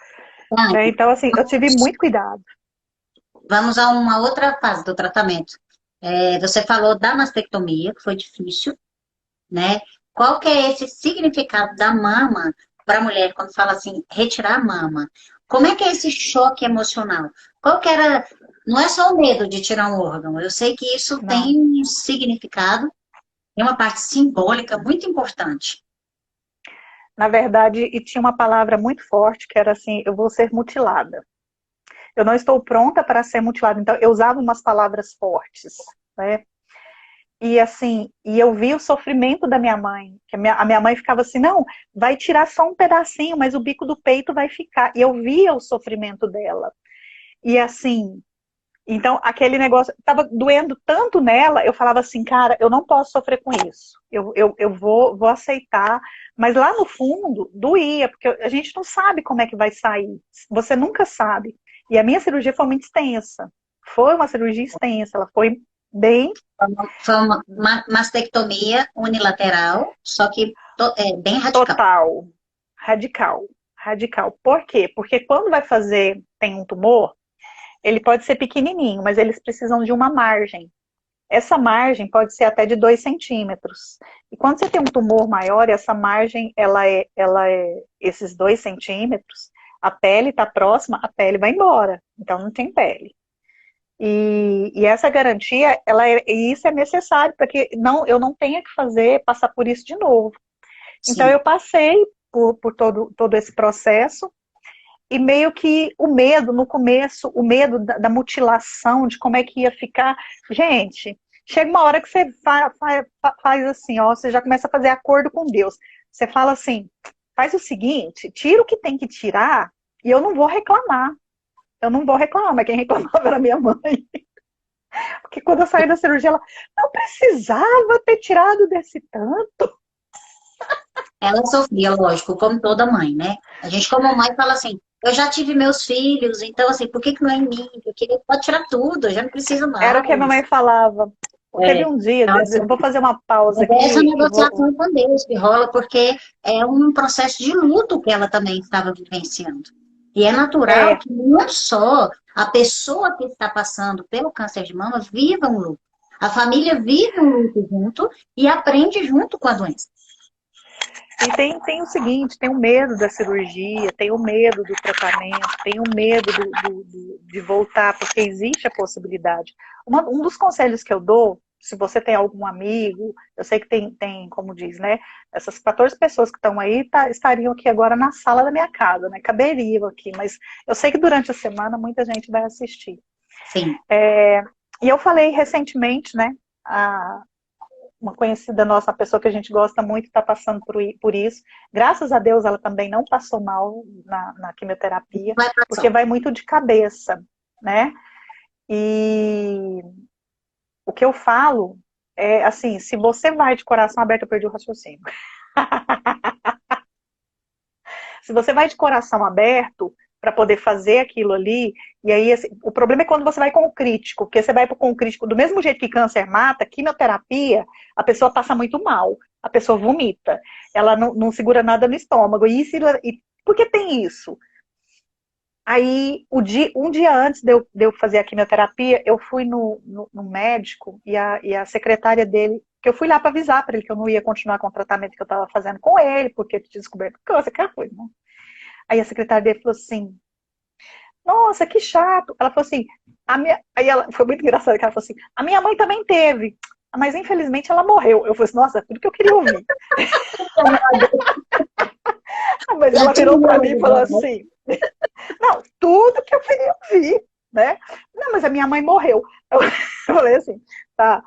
Speaker 1: Ah,
Speaker 2: né? Então, assim, eu tive muito cuidado.
Speaker 1: vamos a uma outra fase do tratamento. Você falou da mastectomia, que foi difícil, né? Qual que é esse significado da mama para a mulher quando fala assim, retirar a mama? Como é que é esse choque emocional? Qual que era? Não é só o medo de tirar um órgão. Eu sei que isso
Speaker 2: Não.
Speaker 1: tem um significado, tem uma parte simbólica muito importante.
Speaker 2: Na verdade, e tinha uma palavra muito forte que era assim, eu vou ser mutilada. Eu não estou pronta para ser mutilada. Então, eu usava umas palavras fortes, né? E assim, e eu vi o sofrimento da minha mãe, que a minha mãe ficava assim, não, vai tirar só um pedacinho, mas o bico do peito vai ficar. E eu via o sofrimento dela. E assim, então aquele negócio estava doendo tanto nela, eu falava assim, cara, eu não posso sofrer com isso. Eu vou aceitar. Mas lá no fundo, doía, porque a gente não sabe como é que vai sair. Você nunca sabe. E a minha cirurgia foi muito extensa. Foi uma cirurgia extensa, ela foi bem
Speaker 1: Foi uma mastectomia unilateral, só que bem radical.
Speaker 2: total, radical, radical. Por quê? Porque quando vai fazer, tem um tumor, ele pode ser pequenininho, mas eles precisam de uma margem. Essa margem pode ser até de 2 centímetros. E quando você tem um tumor maior, essa margem, ela é esses 2 centímetros, a pele está próxima, a pele vai embora. Então não tem pele. E essa garantia, e isso é necessário para que eu não tenha que passar por isso de novo. Então
Speaker 1: Sim.
Speaker 2: eu passei por todo esse processo e meio que o medo no começo, o medo da mutilação, de como é que ia ficar. Gente, chega uma hora que você faz assim, ó, você já começa a fazer acordo com Deus. Você fala assim, faz o seguinte, tira o que tem que tirar e eu não vou reclamar. Eu não vou reclamar, mas quem reclamava era minha mãe. Porque quando eu saí da cirurgia, ela não precisava ter tirado desse tanto.
Speaker 1: Ela sofria, lógico, como toda mãe, né? A gente, como mãe, fala assim: eu já tive meus filhos, então, assim, por que que não é em mim? Porque pode tirar tudo, eu já não preciso
Speaker 2: Era o que a minha
Speaker 1: mais.
Speaker 2: mãe falava. Teve
Speaker 1: É,
Speaker 2: um dia,
Speaker 1: então, assim,
Speaker 2: eu vou fazer uma pausa
Speaker 1: mas essa
Speaker 2: aqui e vou.
Speaker 1: negociação com Deus que rola, porque é um processo de luto que ela também estava vivenciando. E é natural
Speaker 2: É,
Speaker 1: que não só a pessoa que está passando pelo câncer de mama viva um luto. A família vive um luto junto e aprende junto com a doença.
Speaker 2: e tem o seguinte, tem o medo da cirurgia, tem o medo do tratamento, tem o medo de voltar, porque existe a possibilidade. Um dos conselhos que eu dou, se você tem algum amigo, eu sei que tem como diz, né? Essas 14 pessoas que estão aí estariam aqui agora na sala da minha casa, né? Caberiam aqui, mas eu sei que durante a semana muita gente vai assistir.
Speaker 1: Sim,
Speaker 2: E eu falei recentemente, né? Uma conhecida nossa, uma pessoa que a gente gosta muito, está passando por isso. Graças a Deus, ela também não passou mal na quimioterapia,
Speaker 1: vai
Speaker 2: porque
Speaker 1: passar.
Speaker 2: vai muito de cabeça, né? E o que eu falo é assim, se você vai de coração aberto, eu perdi o raciocínio. Se você vai de coração aberto para poder fazer aquilo ali, e aí assim, o problema é quando você vai com o crítico, porque você vai com o crítico do mesmo jeito que câncer mata, quimioterapia, a pessoa passa muito mal, a pessoa vomita, ela não segura nada no estômago, porque tem isso. Aí, um dia antes de eu fazer a quimioterapia, eu fui no médico e a secretária dele, que eu fui lá para avisar para ele que eu não ia continuar com o tratamento que eu estava fazendo com ele, porque eu tinha descoberto câncer, aquela coisa, né? Aí a secretária dele falou assim, nossa, que chato. Ela falou assim, aí ela foi muito engraçado que ela falou assim, a minha mãe também teve, mas infelizmente ela morreu. Eu falei assim, nossa, tudo que eu queria ouvir. Mas
Speaker 1: Já
Speaker 2: ela
Speaker 1: tinha
Speaker 2: virou para mim e falou
Speaker 1: um
Speaker 2: assim, não, tudo que eu queria ouvir, né? Não, mas a minha mãe morreu. Eu falei assim, tá.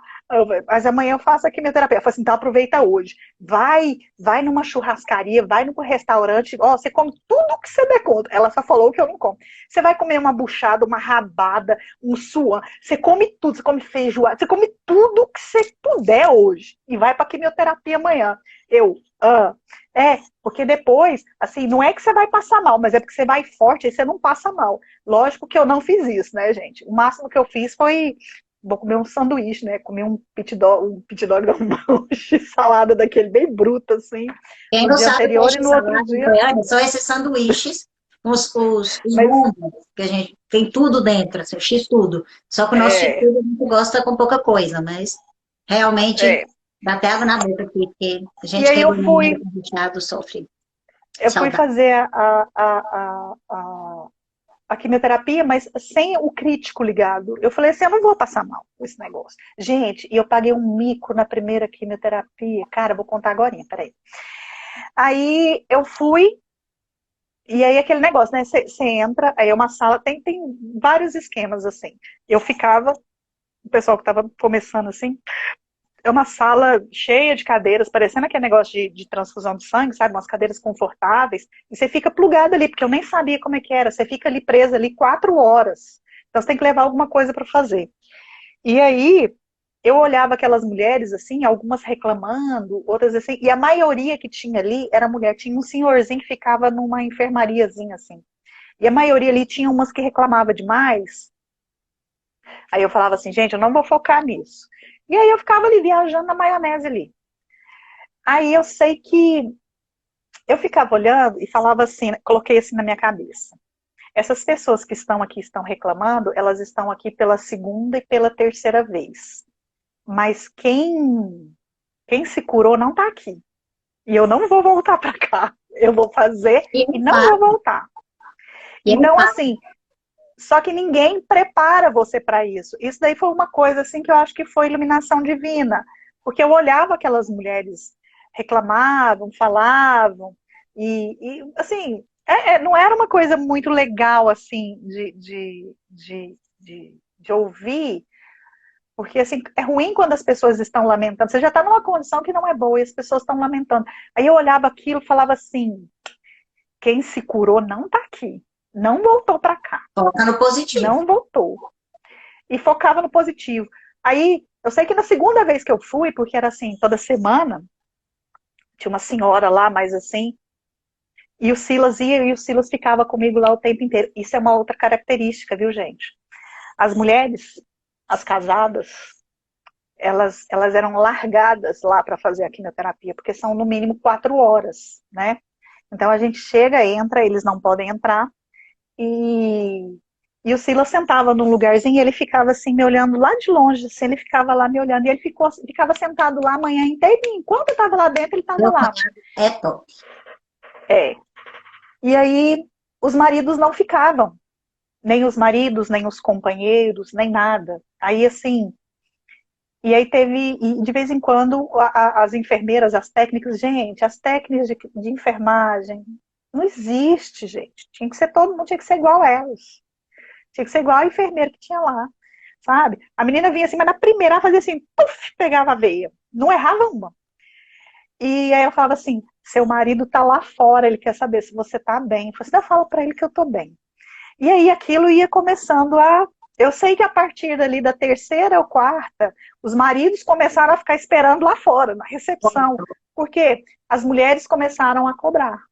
Speaker 2: Mas amanhã eu faço a quimioterapia. Eu falei assim, então aproveita hoje. Vai numa churrascaria, vai num restaurante, ó, você come tudo que você der conta. Ela só falou que eu não como. Você vai comer uma buchada, uma rabada, um suã, você come tudo, você come feijoada, você come tudo que você puder hoje. E vai pra quimioterapia amanhã. Porque depois, assim, não é que você vai passar mal, mas é porque você vai forte e você não passa mal. Lógico que eu não fiz isso, né, gente? O máximo que eu fiz foi vou comer um sanduíche, né? Comer um pit dog, não, um salada daquele bem bruto, assim,
Speaker 1: Quem
Speaker 2: no
Speaker 1: não
Speaker 2: dia
Speaker 1: sabe o que é
Speaker 2: anterior e no outro
Speaker 1: x-salada em
Speaker 2: dia.
Speaker 1: Goiânia são esses sanduíches, os
Speaker 2: Mas,
Speaker 1: rumos, que a gente tem tudo dentro, assim, o x-tudo. Só que o nosso
Speaker 2: é,
Speaker 1: x-tudo a gente gosta com pouca coisa, mas realmente
Speaker 2: é.
Speaker 1: dá até água na boca aqui, porque a
Speaker 2: E
Speaker 1: gente que
Speaker 2: aí
Speaker 1: é goiânia, recheado, sofre
Speaker 2: eu fui
Speaker 1: saudade.
Speaker 2: fazer a quimioterapia, mas sem o crítico ligado. Eu falei assim, eu não vou passar mal com esse negócio. Gente, e eu paguei um mico na primeira quimioterapia. Cara, vou contar agora, peraí. Aí eu fui, e aí aquele negócio, né? Você entra, aí é uma sala, tem vários esquemas, assim. Eu ficava, o pessoal que estava começando assim, é uma sala cheia de cadeiras, parecendo aquele negócio de transfusão de sangue, sabe? Umas cadeiras confortáveis. E você fica plugado ali, porque eu nem sabia como é que era. Você fica ali presa ali 4 horas. Então você tem que levar alguma coisa para fazer. E aí eu olhava aquelas mulheres assim, algumas reclamando, outras assim, e a maioria que tinha ali era mulher. Tinha um senhorzinho que ficava numa enfermariazinha assim. E a maioria ali tinha umas que reclamava demais. Aí eu falava assim, gente, eu não vou focar nisso. E aí eu ficava ali viajando na maionese ali. Aí eu sei que eu ficava olhando e falava assim, coloquei assim na minha cabeça. Essas pessoas que estão aqui estão reclamando, elas estão aqui pela segunda e pela terceira vez. Mas quem se curou não está aqui. E eu não vou voltar para cá. Eu vou fazer
Speaker 1: E
Speaker 2: e
Speaker 1: eu
Speaker 2: não vou
Speaker 1: faço,
Speaker 2: voltar.
Speaker 1: e eu
Speaker 2: Então,
Speaker 1: faço.
Speaker 2: assim, só que ninguém prepara você para isso. Isso daí foi uma coisa assim que eu acho que foi iluminação divina. Porque eu olhava aquelas mulheres reclamavam, falavam, assim, não era uma coisa muito legal assim de ouvir, porque assim, é ruim quando as pessoas estão lamentando. Você já está numa condição que não é boa e as pessoas estão lamentando. Aí eu olhava aquilo e falava assim, quem se curou não está aqui, não voltou para cá,
Speaker 1: Coloca no positivo.
Speaker 2: não voltou. E focava no positivo. Aí, eu sei que na segunda vez que eu fui, porque era assim, toda semana, tinha uma senhora lá, mas assim, e o Silas ia e o Silas ficava comigo lá o tempo inteiro. Isso é uma outra característica, viu, gente? As mulheres, as casadas, elas eram largadas lá para fazer a quimioterapia, porque são no mínimo 4 horas, né? Então a gente chega, entra, eles não podem entrar, e E o Silas sentava num lugarzinho e ele ficava assim, me olhando lá de longe, assim, ele ficava lá me olhando, e ele ficava sentado lá a manhã inteira, e enquanto eu estava lá dentro, ele estava
Speaker 1: Meu
Speaker 2: lá.
Speaker 1: cunhado é top.
Speaker 2: É. E aí, os maridos não ficavam, nem os maridos, nem os companheiros, nem nada. Aí, assim, e aí teve, e de vez em quando, as enfermeiras, as técnicas, gente, as técnicas de enfermagem, não existe, gente. Tinha que ser todo mundo, tinha que ser igual a elas. Tinha que ser igual a enfermeira que tinha lá, sabe? A menina vinha assim, mas na primeira ela fazia assim, puf, pegava a veia. Não errava uma. E aí eu falava assim, seu marido tá lá fora, ele quer saber se você tá bem. Você fala para ele que eu tô bem. E aí aquilo ia começando a... Eu sei que a partir dali da terceira ou quarta, os maridos começaram a ficar esperando lá fora, na recepção. Porque as mulheres começaram a cobrar.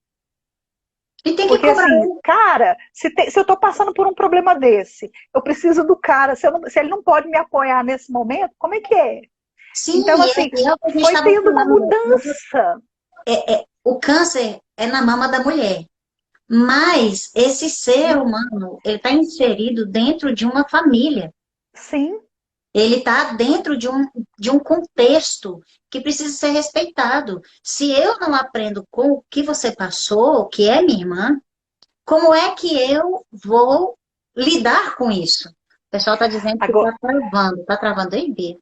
Speaker 1: E tem que
Speaker 2: Porque
Speaker 1: cobrar.
Speaker 2: assim, cara, se eu tô passando por um problema desse, eu preciso do cara, se ele não pode me apoiar nesse momento, como é que é?
Speaker 1: Sim,
Speaker 2: Então,
Speaker 1: e
Speaker 2: assim,
Speaker 1: é o que a gente
Speaker 2: foi
Speaker 1: estava
Speaker 2: tendo uma
Speaker 1: falando.
Speaker 2: mudança.
Speaker 1: O câncer é na mama da mulher. Mas esse ser humano, ele está inserido dentro de uma família.
Speaker 2: Sim,
Speaker 1: Ele está dentro de um contexto que precisa ser respeitado. Se eu não aprendo com o que você passou, que é minha irmã, como é que eu vou lidar com isso? O pessoal está dizendo que
Speaker 2: agora,
Speaker 1: está travando. Está travando aí, Bia?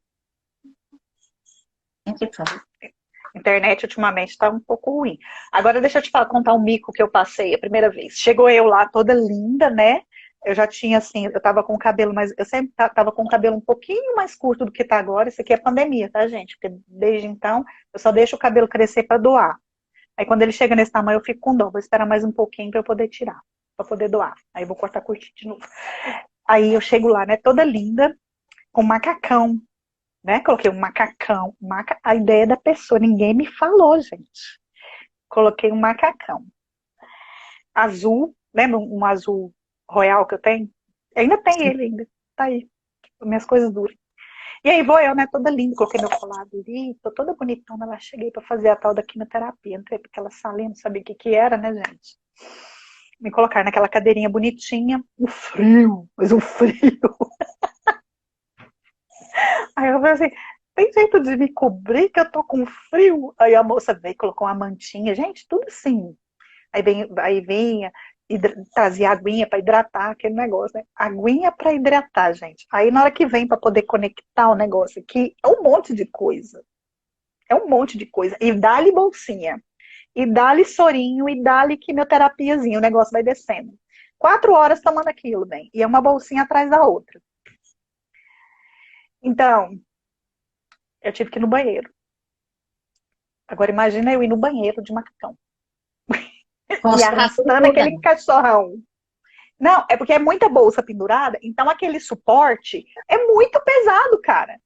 Speaker 1: Entre, por favor.
Speaker 2: a internet ultimamente está um pouco ruim. Agora deixa eu te falar, contar um mico que eu passei a primeira vez. Chegou eu lá toda linda, né? Eu já tinha assim, eu tava com o cabelo, mas eu sempre tava com o cabelo um pouquinho mais curto do que tá agora. Isso aqui é pandemia, tá, gente? Porque desde então eu só deixo o cabelo crescer para doar. Aí quando ele chega nesse tamanho, eu fico com dó. Vou esperar mais um pouquinho para eu poder tirar, para poder doar. Aí eu vou cortar curtinho de novo. Aí eu chego lá, né, toda linda, com macacão, né? Coloquei um macacão, a ideia da pessoa, ninguém me falou, gente. Coloquei um macacão azul, lembra azul royal que eu tenho? Ainda tem ele ainda, tá aí, minhas coisas duras. E aí vou eu, né, toda linda, coloquei meu colar ali, tô toda bonitona, lá cheguei pra fazer a tal da quimioterapia. Entrei pra aquela salinha, não sabia o que que era, né, gente? Me colocaram naquela cadeirinha bonitinha, um frio, mas um frio. Aí eu falei assim, tem jeito de me cobrir que eu tô com frio? Aí a moça veio, colocou uma mantinha, gente, tudo assim. Aí vinha, trazia aguinha para hidratar aquele negócio, né? Aguinha para hidratar, gente. Aí na hora que vem para poder conectar o negócio aqui, é um monte de coisa. É um monte de coisa. E dá-lhe bolsinha, e dá-lhe sorinho, e dá-lhe quimioterapiazinha, o negócio vai descendo. 4 horas tomando aquilo, bem. E é uma bolsinha atrás da outra. Então, eu tive que ir no banheiro. Agora imagina eu ir no banheiro de macacão.
Speaker 1: Com
Speaker 2: E
Speaker 1: os trem tudo
Speaker 2: arrastando aquele
Speaker 1: pulando.
Speaker 2: cachorrão. Não, é porque é muita bolsa pendurada, então aquele suporte é muito pesado, cara.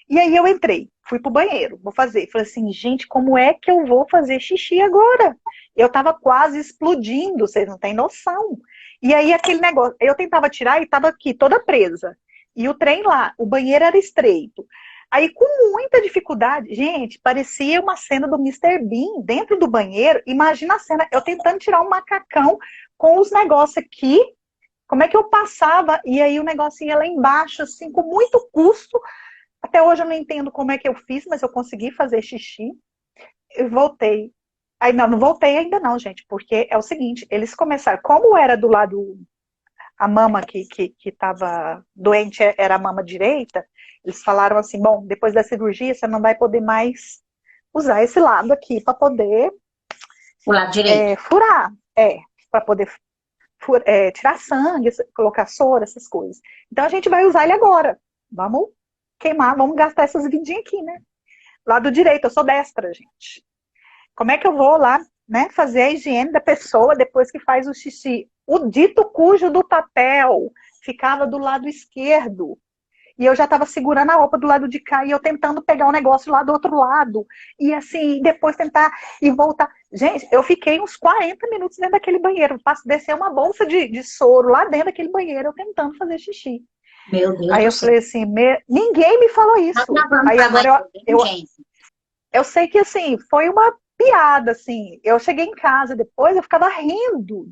Speaker 2: E aí eu entrei, fui pro banheiro, vou fazer. Falei assim, gente, como é que eu vou fazer xixi agora? Eu tava quase explodindo, vocês não têm noção. E aí aquele negócio, eu tentava tirar e tava aqui toda presa. E o trem lá, o banheiro era estreito. Aí com muita dificuldade, gente, parecia uma cena do Mister Bean dentro do banheiro. Imagina a cena, eu tentando tirar um macacão com os negócios aqui. Como é que eu passava? E aí o negócio ia lá embaixo, assim, com muito custo. Até hoje eu não entendo como é que eu fiz, mas eu consegui fazer xixi. Eu voltei. Aí não voltei ainda não, gente, porque é o seguinte, eles começaram, como era do lado, a mama que tava doente era a mama direita, eles falaram assim, bom, depois da cirurgia você não vai poder mais usar esse lado aqui para poder
Speaker 1: O lado direito.
Speaker 2: furar, para poder tirar sangue, colocar soro, essas coisas. Então a gente vai usar ele agora. Vamos queimar, vamos gastar essas vidinhas aqui, né? Lado direito, eu sou destra, gente. Como é que eu vou lá, né, fazer a higiene da pessoa depois que faz o xixi? O dito cujo do papel ficava do lado esquerdo. E eu já estava segurando a roupa do lado de cá e eu tentando pegar o negócio lá do outro lado. E assim, depois tentar e voltar. Gente, eu fiquei uns 40 minutos dentro daquele banheiro. Descer uma bolsa de soro lá dentro daquele banheiro, eu tentando fazer xixi.
Speaker 1: Meu Deus
Speaker 2: Aí
Speaker 1: do
Speaker 2: eu
Speaker 1: céu.
Speaker 2: falei assim, ninguém me falou
Speaker 1: Tá
Speaker 2: isso.
Speaker 1: gravando
Speaker 2: Aí
Speaker 1: pra nós,
Speaker 2: agora eu,
Speaker 1: gente.
Speaker 2: eu sei que assim, foi uma piada, assim. Eu cheguei em casa depois, eu ficava rindo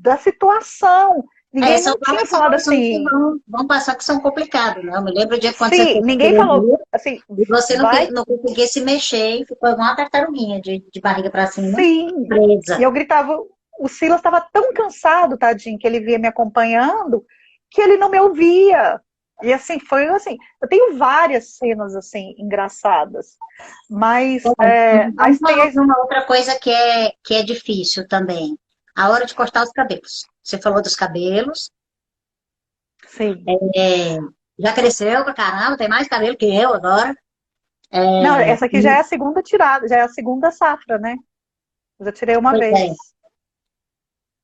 Speaker 2: da situação.
Speaker 1: É,
Speaker 2: Ninguém
Speaker 1: são
Speaker 2: não tinha
Speaker 1: várias
Speaker 2: falado
Speaker 1: situações que
Speaker 2: assim.
Speaker 1: vão passar que são complicadas, né? Eu me lembro o dia quando você
Speaker 2: Sim,
Speaker 1: foi pra
Speaker 2: ninguém falou
Speaker 1: cirurgia
Speaker 2: assim,
Speaker 1: e você não,
Speaker 2: vai.
Speaker 1: não conseguia se mexer e ficou igual uma tartaruguinha de barriga pra cima,
Speaker 2: Sim. E
Speaker 1: presa.
Speaker 2: eu gritava, o Silas estava tão cansado, tadinho, que ele via me acompanhando, que ele não me ouvia. E assim, foi assim, eu tenho várias cenas assim engraçadas, mas
Speaker 1: Bom,
Speaker 2: aí
Speaker 1: vamos
Speaker 2: tem
Speaker 1: falar de uma outra coisa que é difícil também. A hora de cortar os cabelos. Você falou dos cabelos.
Speaker 2: sim.
Speaker 1: É, já cresceu pra caramba, tem mais cabelo que eu agora.
Speaker 2: Não,
Speaker 1: É,
Speaker 2: essa aqui já é a segunda tirada, já é a segunda safra, né? Eu já tirei uma
Speaker 1: pois é.
Speaker 2: vez.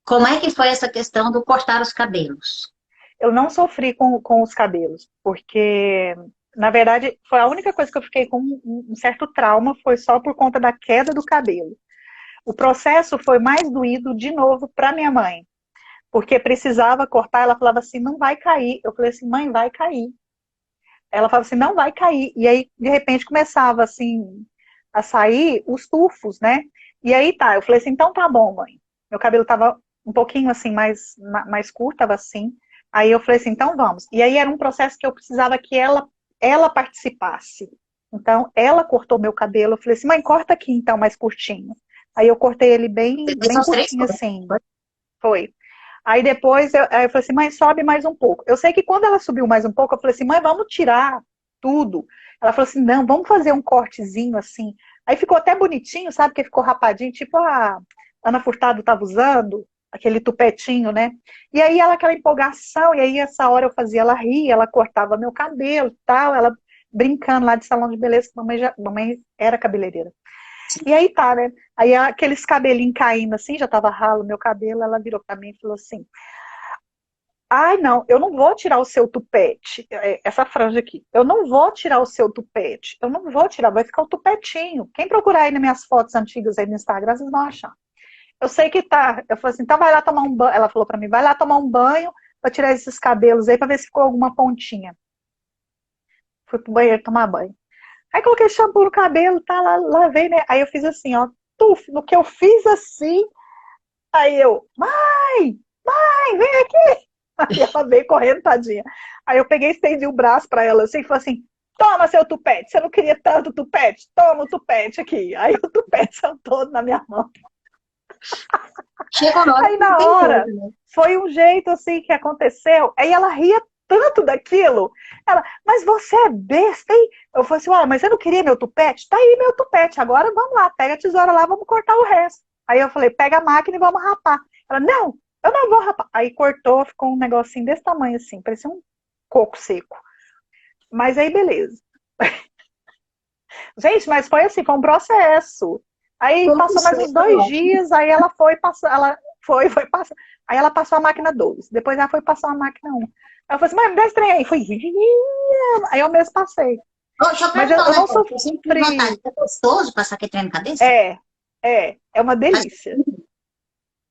Speaker 1: Como é que foi essa questão do cortar os cabelos?
Speaker 2: Eu não sofri com os cabelos, porque, na verdade, foi a única coisa que eu fiquei com um certo trauma, foi só por conta da queda do cabelo. O processo foi mais doído, de novo, para minha mãe, porque precisava cortar, ela falava assim, não vai cair. Eu falei assim, mãe, vai cair. Ela falava assim, não vai cair. E aí, de repente, começava assim, a sair os tufos, né? E aí tá, eu falei assim, então tá bom, mãe. Meu cabelo tava um pouquinho assim, mais curto, tava assim. Aí eu falei assim, então vamos. E aí era um processo que eu precisava que ela participasse. Então, ela cortou meu cabelo. Eu falei assim, mãe, corta aqui então, mais curtinho. Aí eu cortei ele
Speaker 1: Você
Speaker 2: bem,
Speaker 1: fez
Speaker 2: bem
Speaker 1: uns três
Speaker 2: curtinho
Speaker 1: cortes.
Speaker 2: assim. Foi. Aí depois aí eu falei assim, mãe, sobe mais um pouco. Eu sei que quando ela subiu mais um pouco, eu falei assim, mãe, vamos tirar tudo. Ela falou assim, não, vamos fazer um cortezinho assim. Aí ficou até bonitinho, sabe? Que ficou rapadinho, tipo a Ana Furtado estava usando, aquele tupetinho, né? E aí ela, aquela empolgação, e aí essa hora eu fazia ela rir, ela cortava meu cabelo e tal, ela brincando lá de salão de beleza, que mamãe era cabeleireira. E aí tá, né? Aí aqueles cabelinhos caindo assim, já tava ralo meu cabelo, ela virou pra mim e falou assim, ai não, eu não vou tirar o seu tupete, essa franja aqui, eu não vou tirar o seu tupete, eu não vou tirar, vai ficar o tupetinho. Quem procurar aí nas minhas fotos antigas aí no Instagram, vocês vão achar. Eu sei que tá, eu falei assim, então vai lá tomar um banho, ela falou pra mim, vai lá tomar um banho pra tirar esses cabelos aí, pra ver se ficou alguma pontinha. Fui pro banheiro tomar banho. Aí coloquei shampoo no cabelo, tá, lá, lavei, né? Aí eu fiz assim, ó, tuf, no que eu fiz assim, aí eu, mãe, vem aqui. Aí ela veio correndo, tadinha. Aí eu peguei e estendi o braço pra ela assim, e falei assim, toma seu tupete, você não queria tanto tupete? Toma o tupete aqui. Aí o tupete saiu todo na minha mão.
Speaker 1: Chega uma hora
Speaker 2: Aí
Speaker 1: que não
Speaker 2: na
Speaker 1: tem
Speaker 2: hora,
Speaker 1: jeito, né?
Speaker 2: foi um jeito assim que aconteceu. Aí ela ria tanto daquilo. Ela, mas você é besta, hein? Eu falei assim, olha, mas você não queria meu tupete? Tá aí meu tupete, agora vamos lá, pega a tesoura lá, vamos cortar o resto. Aí eu falei, pega a máquina e vamos rapar. Ela, não, eu não vou rapar. Aí cortou, ficou um negocinho desse tamanho assim, parecia um coco seco. Mas aí beleza. Gente, mas foi assim, foi um processo. Aí
Speaker 1: Pouco
Speaker 2: passou mais uns
Speaker 1: seco,
Speaker 2: 2 dias, aí ela foi passar, ela foi passar. Aí ela passou a máquina 2, depois ela foi passar a máquina 1. Aí eu falei assim, mãe, me dá esse trem aí. Foi, aí eu mesmo passei.
Speaker 1: Ô, deixa eu
Speaker 2: Mas
Speaker 1: perguntar um
Speaker 2: eu não
Speaker 1: negócio. Eu sempre tive vontade.
Speaker 2: sofri.
Speaker 1: É gostoso passar aquele trem na cabeça?
Speaker 2: É, é uma
Speaker 1: Faz
Speaker 2: delícia.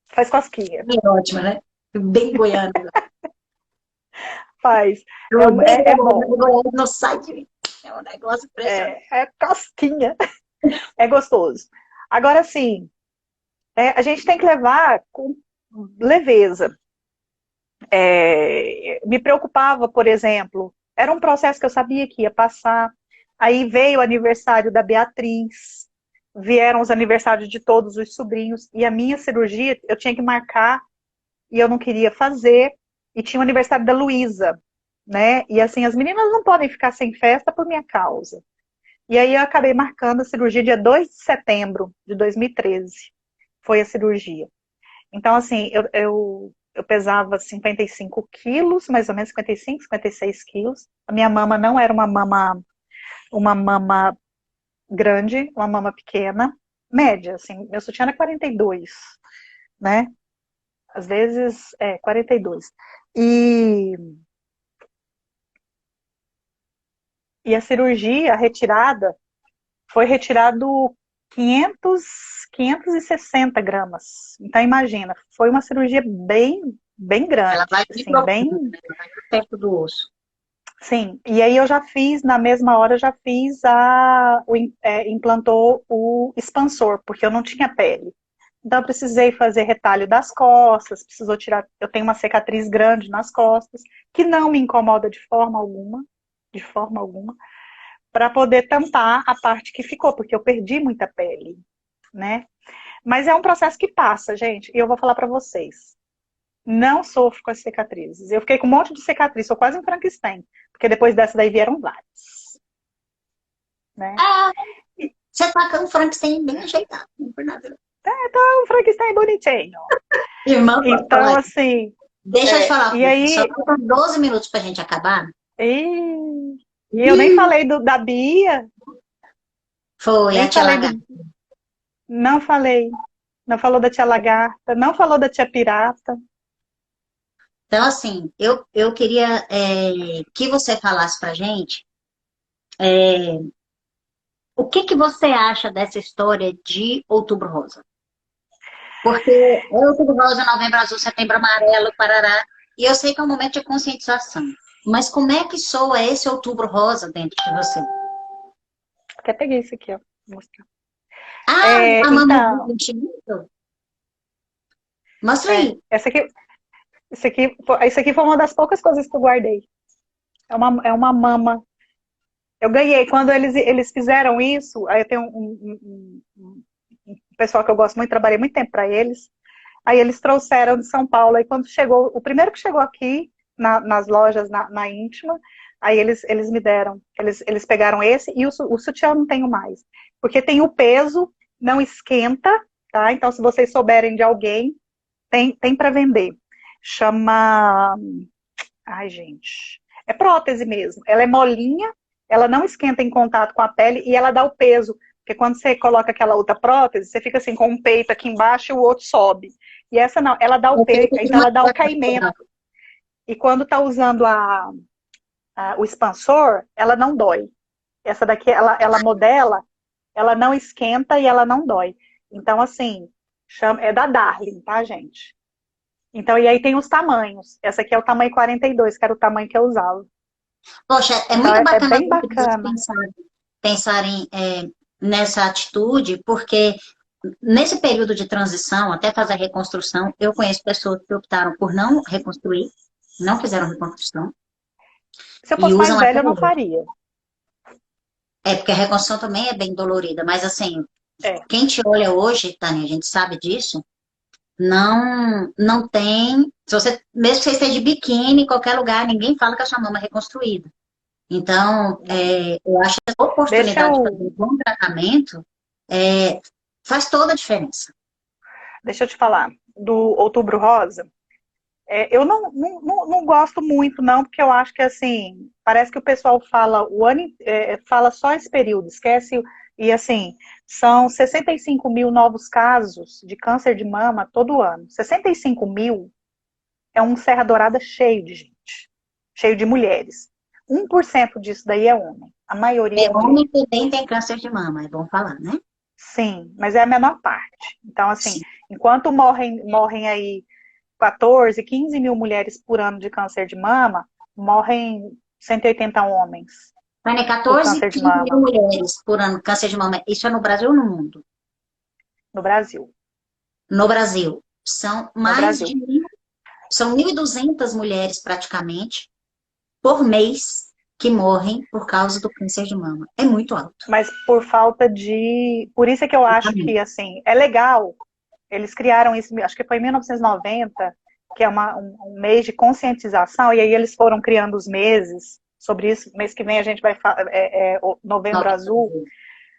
Speaker 2: Faz cosquinha.
Speaker 1: é ótimo, né? Bem goiano.
Speaker 2: Faz.
Speaker 1: Eu
Speaker 2: É
Speaker 1: odeio
Speaker 2: bom.
Speaker 1: o goiano, não sai de mim. É um negócio impressionante.
Speaker 2: É cosquinha. É gostoso. Agora sim, a gente tem que levar com leveza. Me preocupava, por exemplo, era um processo que eu sabia que ia passar. Aí veio o aniversário da Beatriz, vieram os aniversários de todos os sobrinhos, e a minha cirurgia eu tinha que marcar e eu não queria fazer, e tinha o aniversário da Luísa, né? E assim, as meninas não podem ficar sem festa por minha causa. E aí eu acabei marcando a cirurgia dia 2 de setembro de 2013. Foi a cirurgia. Então, assim, eu pesava 55 quilos, mais ou menos 55, 56 quilos. A minha mama não era uma mama grande, uma mama pequena, média, assim. Meu sutiã era 42, né? Às vezes, 42. E, e a cirurgia, a retirada, foi retirado 500, 560 gramas. Então, imagina, foi uma cirurgia bem, bem
Speaker 1: Ela vai
Speaker 2: grande,
Speaker 1: bem
Speaker 2: assim,
Speaker 1: profundo,
Speaker 2: bem.
Speaker 1: né? Ela vai perto do osso.
Speaker 2: Sim, e aí eu já fiz, na mesma hora, eu já fiz implantou o expansor, porque eu não tinha pele. Então eu precisei fazer retalho das costas, precisou tirar, eu tenho uma cicatriz grande nas costas, que não me incomoda de forma alguma, para poder tampar a parte que ficou, porque eu perdi muita pele, né? Mas é um processo que passa, gente, e eu vou falar para vocês. Não sofro com as cicatrizes. Eu fiquei com um monte de cicatriz, sou quase um Frankenstein, porque depois dessa daí vieram várias, né?
Speaker 1: Ah, você tá com o Frankenstein bem ajeitado, não é por nada.
Speaker 2: Um Frankenstein bonitinho.
Speaker 1: Irmã,
Speaker 2: Então,
Speaker 1: olha,
Speaker 2: assim,
Speaker 1: deixa eu te falar,
Speaker 2: e
Speaker 1: só
Speaker 2: aí,
Speaker 1: faltam 12 minutos pra gente acabar.
Speaker 2: e eu nem falei da Bia,
Speaker 1: Foi a
Speaker 2: nem
Speaker 1: tia
Speaker 2: falei
Speaker 1: Lagarta.
Speaker 2: não falei, não falou da tia Lagarta, não falou da tia Pirata.
Speaker 1: Então, assim, eu queria que você falasse pra gente o que que você acha dessa história de Outubro Rosa. Porque é Outubro Rosa, Novembro Azul, Setembro Amarelo, Parará. E eu sei que é um momento de conscientização. Mas como é que soa esse Outubro Rosa dentro de você?
Speaker 2: Até peguei isso aqui, ó, vou mostrar.
Speaker 1: Ah, a Mama do
Speaker 2: Então,
Speaker 1: Infinito? Mostra aí.
Speaker 2: essa aqui, isso aqui foi uma das poucas coisas que eu guardei. É uma mama. Eu ganhei. Quando eles fizeram isso, aí eu tenho um pessoal que eu gosto muito, trabalhei muito tempo para eles. Aí eles trouxeram de São Paulo. Aí quando chegou, o primeiro que chegou aqui, nas lojas, na Íntima, aí eles me deram. Eles pegaram esse e o sutiã eu não tenho mais. Porque tem o peso, não esquenta, tá? Então, se vocês souberem de alguém, tem para vender. Chama. Ai, gente. É prótese mesmo. Ela é molinha, ela não esquenta em contato com a pele e ela dá o peso. Porque quando você coloca aquela outra prótese, você fica assim com um peito aqui embaixo e o outro sobe. E essa não, ela dá o
Speaker 1: Eu
Speaker 2: peso,
Speaker 1: tenho que
Speaker 2: então
Speaker 1: uma
Speaker 2: ela dá o
Speaker 1: coisa.
Speaker 2: caimento. E quando tá usando o expansor, ela não dói. Essa daqui, ela modela, ela não esquenta e ela não dói. Então, assim, é da Darling, tá, gente? Então, e aí tem os tamanhos. Essa aqui é o tamanho 42, que era o tamanho que eu usava.
Speaker 1: Poxa, é
Speaker 2: Então
Speaker 1: muito
Speaker 2: é
Speaker 1: bacana as
Speaker 2: bem
Speaker 1: empresas
Speaker 2: bacana.
Speaker 1: pensarem nessa atitude, porque nesse período de transição, até fazer a reconstrução, eu conheço pessoas que optaram por não reconstruir, não fizeram reconstrução,
Speaker 2: Se eu
Speaker 1: e
Speaker 2: fosse mais
Speaker 1: usam até
Speaker 2: velha, eu não
Speaker 1: hoje.
Speaker 2: faria.
Speaker 1: É porque a reconstrução também é bem dolorida, mas assim,
Speaker 2: É.
Speaker 1: quem te olha hoje, Tânia, a gente sabe disso, não tem. Se você, mesmo que você esteja de biquíni em qualquer lugar, ninguém fala que a sua mama é reconstruída. Então,
Speaker 2: Não.
Speaker 1: eu acho que a
Speaker 2: Deixa
Speaker 1: oportunidade de fazer
Speaker 2: eu,
Speaker 1: um bom tratamento é, faz toda a diferença.
Speaker 2: deixa eu te falar. Do Outubro Rosa, eu não gosto muito, não, porque eu acho que, assim, parece que o pessoal fala fala só esse período, esquece, e, assim, são 65 mil novos casos de câncer de mama todo ano. 65 mil é um Serra Dourada cheio de gente, cheio de mulheres. 1% disso daí é homem, a maioria
Speaker 1: É
Speaker 2: é mulher.
Speaker 1: homem que também tem câncer de mama, é bom falar, né?
Speaker 2: Sim, mas é a menor parte. Então, assim,
Speaker 1: Sim.
Speaker 2: enquanto morrem aí 14, 15 mil mulheres por ano de câncer de mama, morrem 180 homens
Speaker 1: Tânia,
Speaker 2: por
Speaker 1: 14,
Speaker 2: câncer de
Speaker 1: 15 mil
Speaker 2: mama
Speaker 1: mulheres por ano com câncer de mama. Isso é no Brasil ou no mundo?
Speaker 2: no Brasil.
Speaker 1: No Brasil.
Speaker 2: No Brasil.
Speaker 1: São 1.200 mulheres praticamente por mês que morrem por causa do câncer de mama. É muito alto.
Speaker 2: Mas por falta de. Por isso é que eu acho que, assim, é legal. Eles criaram isso, acho que foi em 1990, que é um mês de conscientização, e aí eles foram criando os meses sobre isso. Mês que vem a gente vai falar, o Novembro Azul.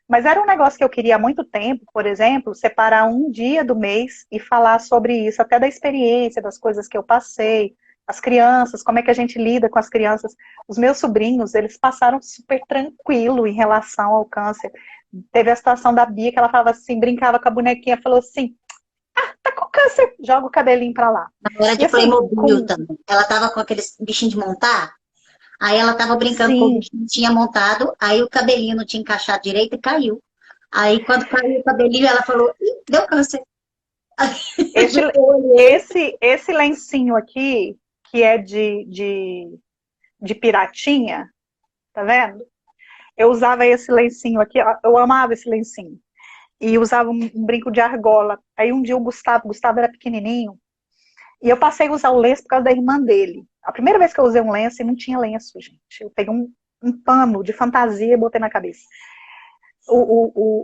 Speaker 2: Mas era um negócio que eu queria há muito tempo, por exemplo, separar um dia do mês e falar sobre isso, até da experiência, das coisas que eu passei, as crianças, como é que a gente lida com as crianças. Os meus sobrinhos, eles passaram super tranquilo em relação ao câncer. Teve a situação da Bia, que ela falava assim, brincava com a bonequinha, falou assim, tá com câncer, joga o cabelinho pra lá.
Speaker 1: Era
Speaker 2: E
Speaker 1: de
Speaker 2: assim,
Speaker 1: Playmobil também. Ela tava com aqueles bichinhos de montar, aí ela tava brincando com o
Speaker 2: sim,
Speaker 1: bichinho que tinha montado, aí o cabelinho não tinha encaixado direito e caiu. Aí quando caiu o cabelinho, ela falou, ih, deu câncer.
Speaker 2: esse,
Speaker 1: Eu olhei,
Speaker 2: esse lencinho aqui, que é de piratinha, tá vendo? Eu usava esse lencinho aqui, eu amava esse lencinho. E usava um brinco de argola. Aí um dia o Gustavo era pequenininho, e eu passei a usar o lenço por causa da irmã dele. A primeira vez que eu usei um lenço, e não tinha lenço, gente. Eu peguei um pano de fantasia e botei na cabeça.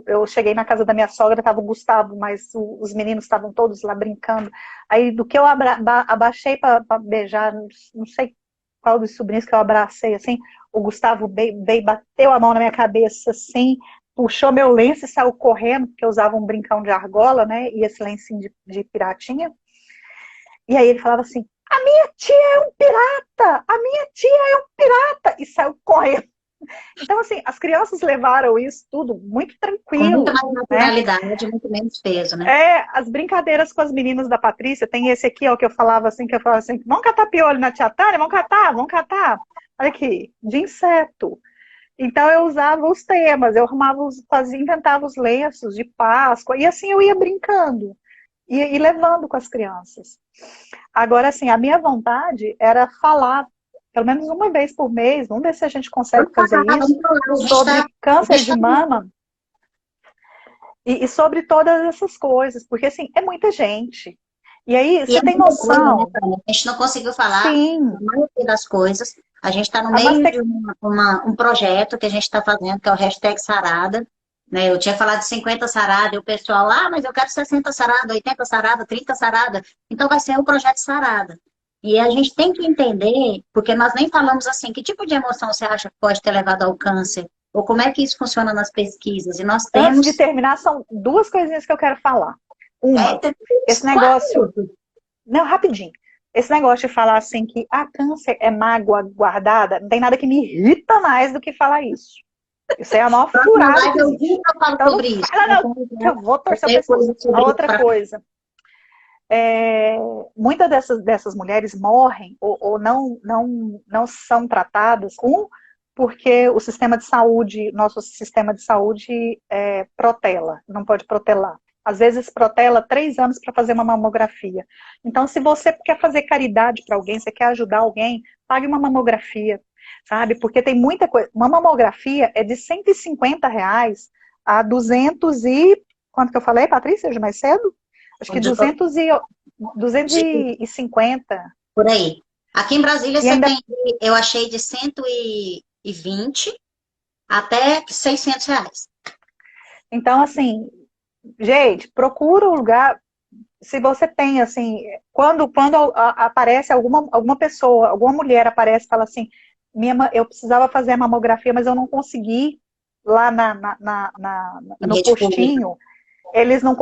Speaker 2: Eu cheguei na casa da minha sogra, estava o Gustavo, mas os meninos estavam todos lá brincando. Aí, do que eu abaixei para beijar, não sei qual dos sobrinhos que eu abracei, assim, o Gustavo veio, bateu a mão na minha cabeça, assim, puxou meu lenço e saiu correndo, porque eu usava um brincão de argola, né, e esse lencinho de piratinha. E aí ele falava assim, a minha tia é um pirata! A minha tia é um pirata! E saiu correndo. Então, assim, as crianças levaram isso tudo muito
Speaker 1: com muita
Speaker 2: tranquilo,
Speaker 1: mais
Speaker 2: né?
Speaker 1: naturalidade, muito menos peso, né?
Speaker 2: As brincadeiras com as meninas da Patrícia, tem esse aqui, ó, que eu falava assim, vamos catar piolho na tia Tânia? Vamos catar. Olha aqui, de inseto. Então eu usava os temas, eu inventava os lenços de Páscoa, e assim eu ia brincando, e levando com as crianças. Agora, assim, a minha vontade era falar, pelo menos uma vez por mês, vamos ver se a gente consegue
Speaker 1: Vamos
Speaker 2: fazer
Speaker 1: falar,
Speaker 2: isso,
Speaker 1: vamos falar.
Speaker 2: sobre
Speaker 1: A
Speaker 2: câncer
Speaker 1: gente
Speaker 2: de
Speaker 1: tá
Speaker 2: mama, e sobre todas essas coisas, porque assim, é muita gente. E aí,
Speaker 1: E é
Speaker 2: você tem
Speaker 1: muita coisa, né,
Speaker 2: noção?
Speaker 1: Tânia? A gente não conseguiu falar
Speaker 2: Sim,
Speaker 1: a maioria das coisas. A gente está no
Speaker 2: nós
Speaker 1: meio de
Speaker 2: temos.
Speaker 1: um projeto que a gente está fazendo, que é o hashtag Sarada. Né? Eu tinha falado de 50 sarada, e o pessoal, mas eu quero 60 sarada, 80 sarada, 30 sarada. Então vai ser o projeto Sarada. E a gente tem que entender, porque nós nem falamos assim, que tipo de emoção você acha que pode ter levado ao câncer? Ou como é que isso funciona nas pesquisas? E nós
Speaker 2: Antes de
Speaker 1: temos.
Speaker 2: terminar, são duas coisinhas que eu quero falar. Uma,
Speaker 1: Tem
Speaker 2: esse
Speaker 1: quatro
Speaker 2: negócio.
Speaker 1: minutos.
Speaker 2: Não, rapidinho. Esse negócio de falar assim que a câncer é mágoa guardada, não tem nada que me irrita mais do que falar isso. Isso é a maior
Speaker 1: Próxima
Speaker 2: furada que
Speaker 1: live eu
Speaker 2: existe.
Speaker 1: juro que eu falo
Speaker 2: Então não
Speaker 1: sobre isso.
Speaker 2: fala, não, que eu vou
Speaker 1: Eu
Speaker 2: torcer o
Speaker 1: tenho
Speaker 2: pescoço.
Speaker 1: coisa
Speaker 2: A
Speaker 1: sobre isso
Speaker 2: outra
Speaker 1: para
Speaker 2: coisa, muitas dessas mulheres morrem ou não são tratadas, porque o sistema de saúde, nosso sistema de saúde protela, não pode protelar. Às vezes protela 3 anos para fazer uma mamografia. Então, se você quer fazer caridade para alguém, você quer ajudar alguém, pague uma mamografia. sabe? Porque tem muita coisa. Uma mamografia é de R$ 150 a 200 e... Quanto que eu falei, Patrícia, hoje mais cedo? Acho que 250.
Speaker 1: Por aí. Aqui em Brasília
Speaker 2: E
Speaker 1: você
Speaker 2: ainda,
Speaker 1: tem, eu achei de 120 até R$ 600.
Speaker 2: então, assim, gente, procura um lugar. Se você tem, assim, quando aparece alguma pessoa, alguma mulher aparece e fala assim, eu precisava fazer a mamografia, mas eu não consegui lá
Speaker 1: Em
Speaker 2: no
Speaker 1: rede pública.
Speaker 2: postinho, eles não,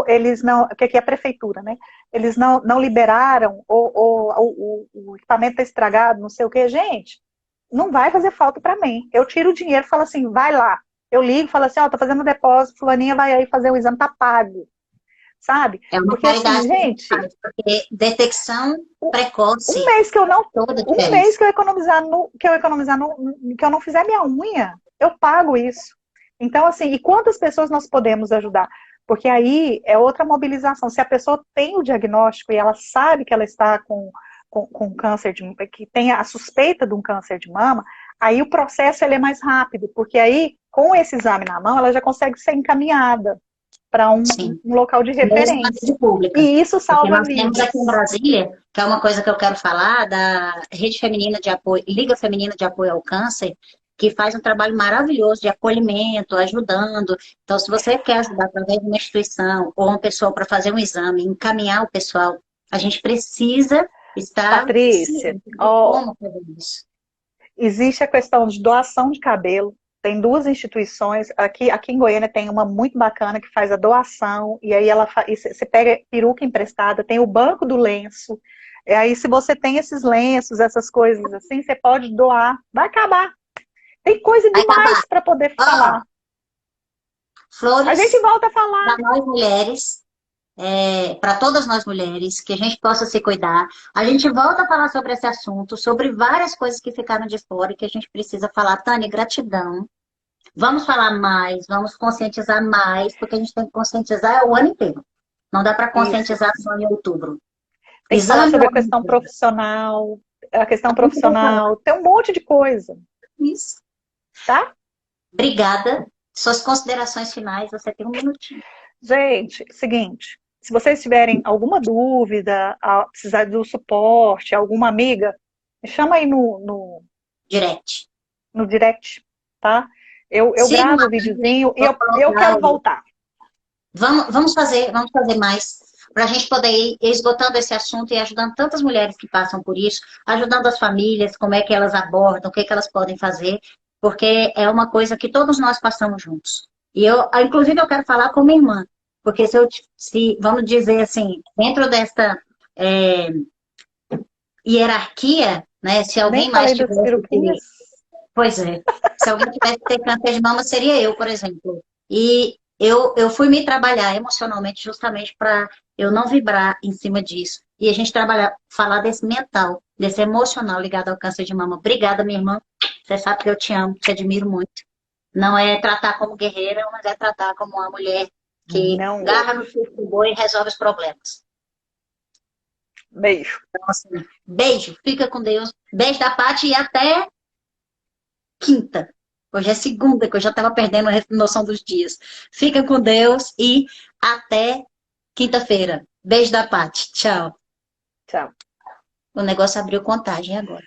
Speaker 2: que aqui é a prefeitura, né? Eles não liberaram, o equipamento está estragado, não sei o que, gente, não vai fazer falta para mim. Eu tiro o dinheiro e falo assim, vai lá. Eu ligo e falo assim, ó, tô fazendo um depósito, fulaninha vai aí fazer o exame, tá pago, sabe?
Speaker 1: É uma
Speaker 2: Porque assim,
Speaker 1: caridade que a gente
Speaker 2: gente,
Speaker 1: faz, porque detecção
Speaker 2: um
Speaker 1: precoce
Speaker 2: mês que eu não,
Speaker 1: faz toda a
Speaker 2: um
Speaker 1: diferença.
Speaker 2: mês que eu economizar que eu não fizer minha unha, eu pago isso. Então, assim, e quantas pessoas nós podemos ajudar? Porque aí é outra mobilização. Se a pessoa tem o diagnóstico e ela sabe que ela está com câncer que tem a suspeita de um câncer de mama, aí o processo ele é mais rápido, porque aí, com esse exame na mão, ela já consegue ser encaminhada para
Speaker 1: Sim.
Speaker 2: um local de
Speaker 1: Mesmo na
Speaker 2: referência.
Speaker 1: rede pública.
Speaker 2: E isso
Speaker 1: Porque
Speaker 2: salva
Speaker 1: nós temos aqui em
Speaker 2: vidas.
Speaker 1: Brasília, que é uma coisa que eu quero falar, da Rede Feminina de Apoio, Liga Feminina de Apoio ao Câncer, que faz um trabalho maravilhoso de acolhimento, ajudando. Então, se você quer ajudar através de uma instituição ou uma pessoa para fazer um exame, encaminhar o pessoal, a gente precisa estar
Speaker 2: Patrícia,
Speaker 1: ciente de
Speaker 2: ó,
Speaker 1: como fazer isso.
Speaker 2: existe a questão de doação de cabelo. Tem duas instituições, aqui em Goiânia tem uma muito bacana que faz a doação, e aí você pega peruca emprestada, tem o banco do lenço, e aí se você tem esses lenços, essas coisas assim, você pode doar, vai acabar. Tem coisa
Speaker 1: Vai acabar.
Speaker 2: demais para poder
Speaker 1: Ó,
Speaker 2: falar. A gente
Speaker 1: flores
Speaker 2: volta a falar.
Speaker 1: para nós mulheres, para todas nós mulheres, que a gente possa se cuidar. A gente volta a falar sobre esse assunto, sobre várias coisas que ficaram de fora e que a gente precisa falar. Tânia, gratidão. Vamos falar mais, vamos conscientizar mais, porque a gente tem que conscientizar o ano inteiro. Não dá para
Speaker 2: Isso.
Speaker 1: conscientizar só em outubro.
Speaker 2: Tem que falar
Speaker 1: Exame é
Speaker 2: sobre a questão
Speaker 1: muito bem falado.
Speaker 2: profissional, tem um monte de coisa,
Speaker 1: Isso.
Speaker 2: tá?
Speaker 1: Obrigada. Suas considerações finais, você tem um minutinho.
Speaker 2: Gente, seguinte, se vocês tiverem alguma dúvida, precisar do suporte, alguma amiga, me chama aí
Speaker 1: Direct.
Speaker 2: no direct, tá? Eu
Speaker 1: Sigam
Speaker 2: gravo o
Speaker 1: a Tânia,
Speaker 2: videozinho e
Speaker 1: vou
Speaker 2: eu quero
Speaker 1: colocar.
Speaker 2: voltar.
Speaker 1: Vamos fazer mais para a gente poder ir esgotando esse assunto e ajudando tantas mulheres que passam por isso, ajudando as famílias, como é que elas abordam, o que é que elas podem fazer, porque é uma coisa que todos nós passamos juntos. E inclusive, eu quero falar com minha irmã, porque se vamos dizer assim, dentro desta é, hierarquia, né, se
Speaker 2: Nem
Speaker 1: alguém mais
Speaker 2: falei das
Speaker 1: tivesse
Speaker 2: peruquinhas.
Speaker 1: pois é. Se alguém tivesse que ter câncer de mama, seria eu, por exemplo. E eu fui me trabalhar emocionalmente justamente para eu não vibrar em cima disso. E a gente trabalhar, falar desse mental, desse emocional ligado ao câncer de mama. Obrigada, minha irmã. Você sabe que eu te amo, te admiro muito. Não é tratar como guerreira, mas é tratar como uma mulher que
Speaker 2: Não é.
Speaker 1: garra no circo do boi e resolve os problemas.
Speaker 2: Beijo.
Speaker 1: Então, assim, beijo, fica com Deus. Beijo da Paty e até quinta. Hoje é segunda, que eu já estava perdendo a noção dos dias. Fica com Deus e até quinta-feira. Beijo da Paty. Tchau.
Speaker 2: Tchau.
Speaker 1: O negócio abriu contagem agora.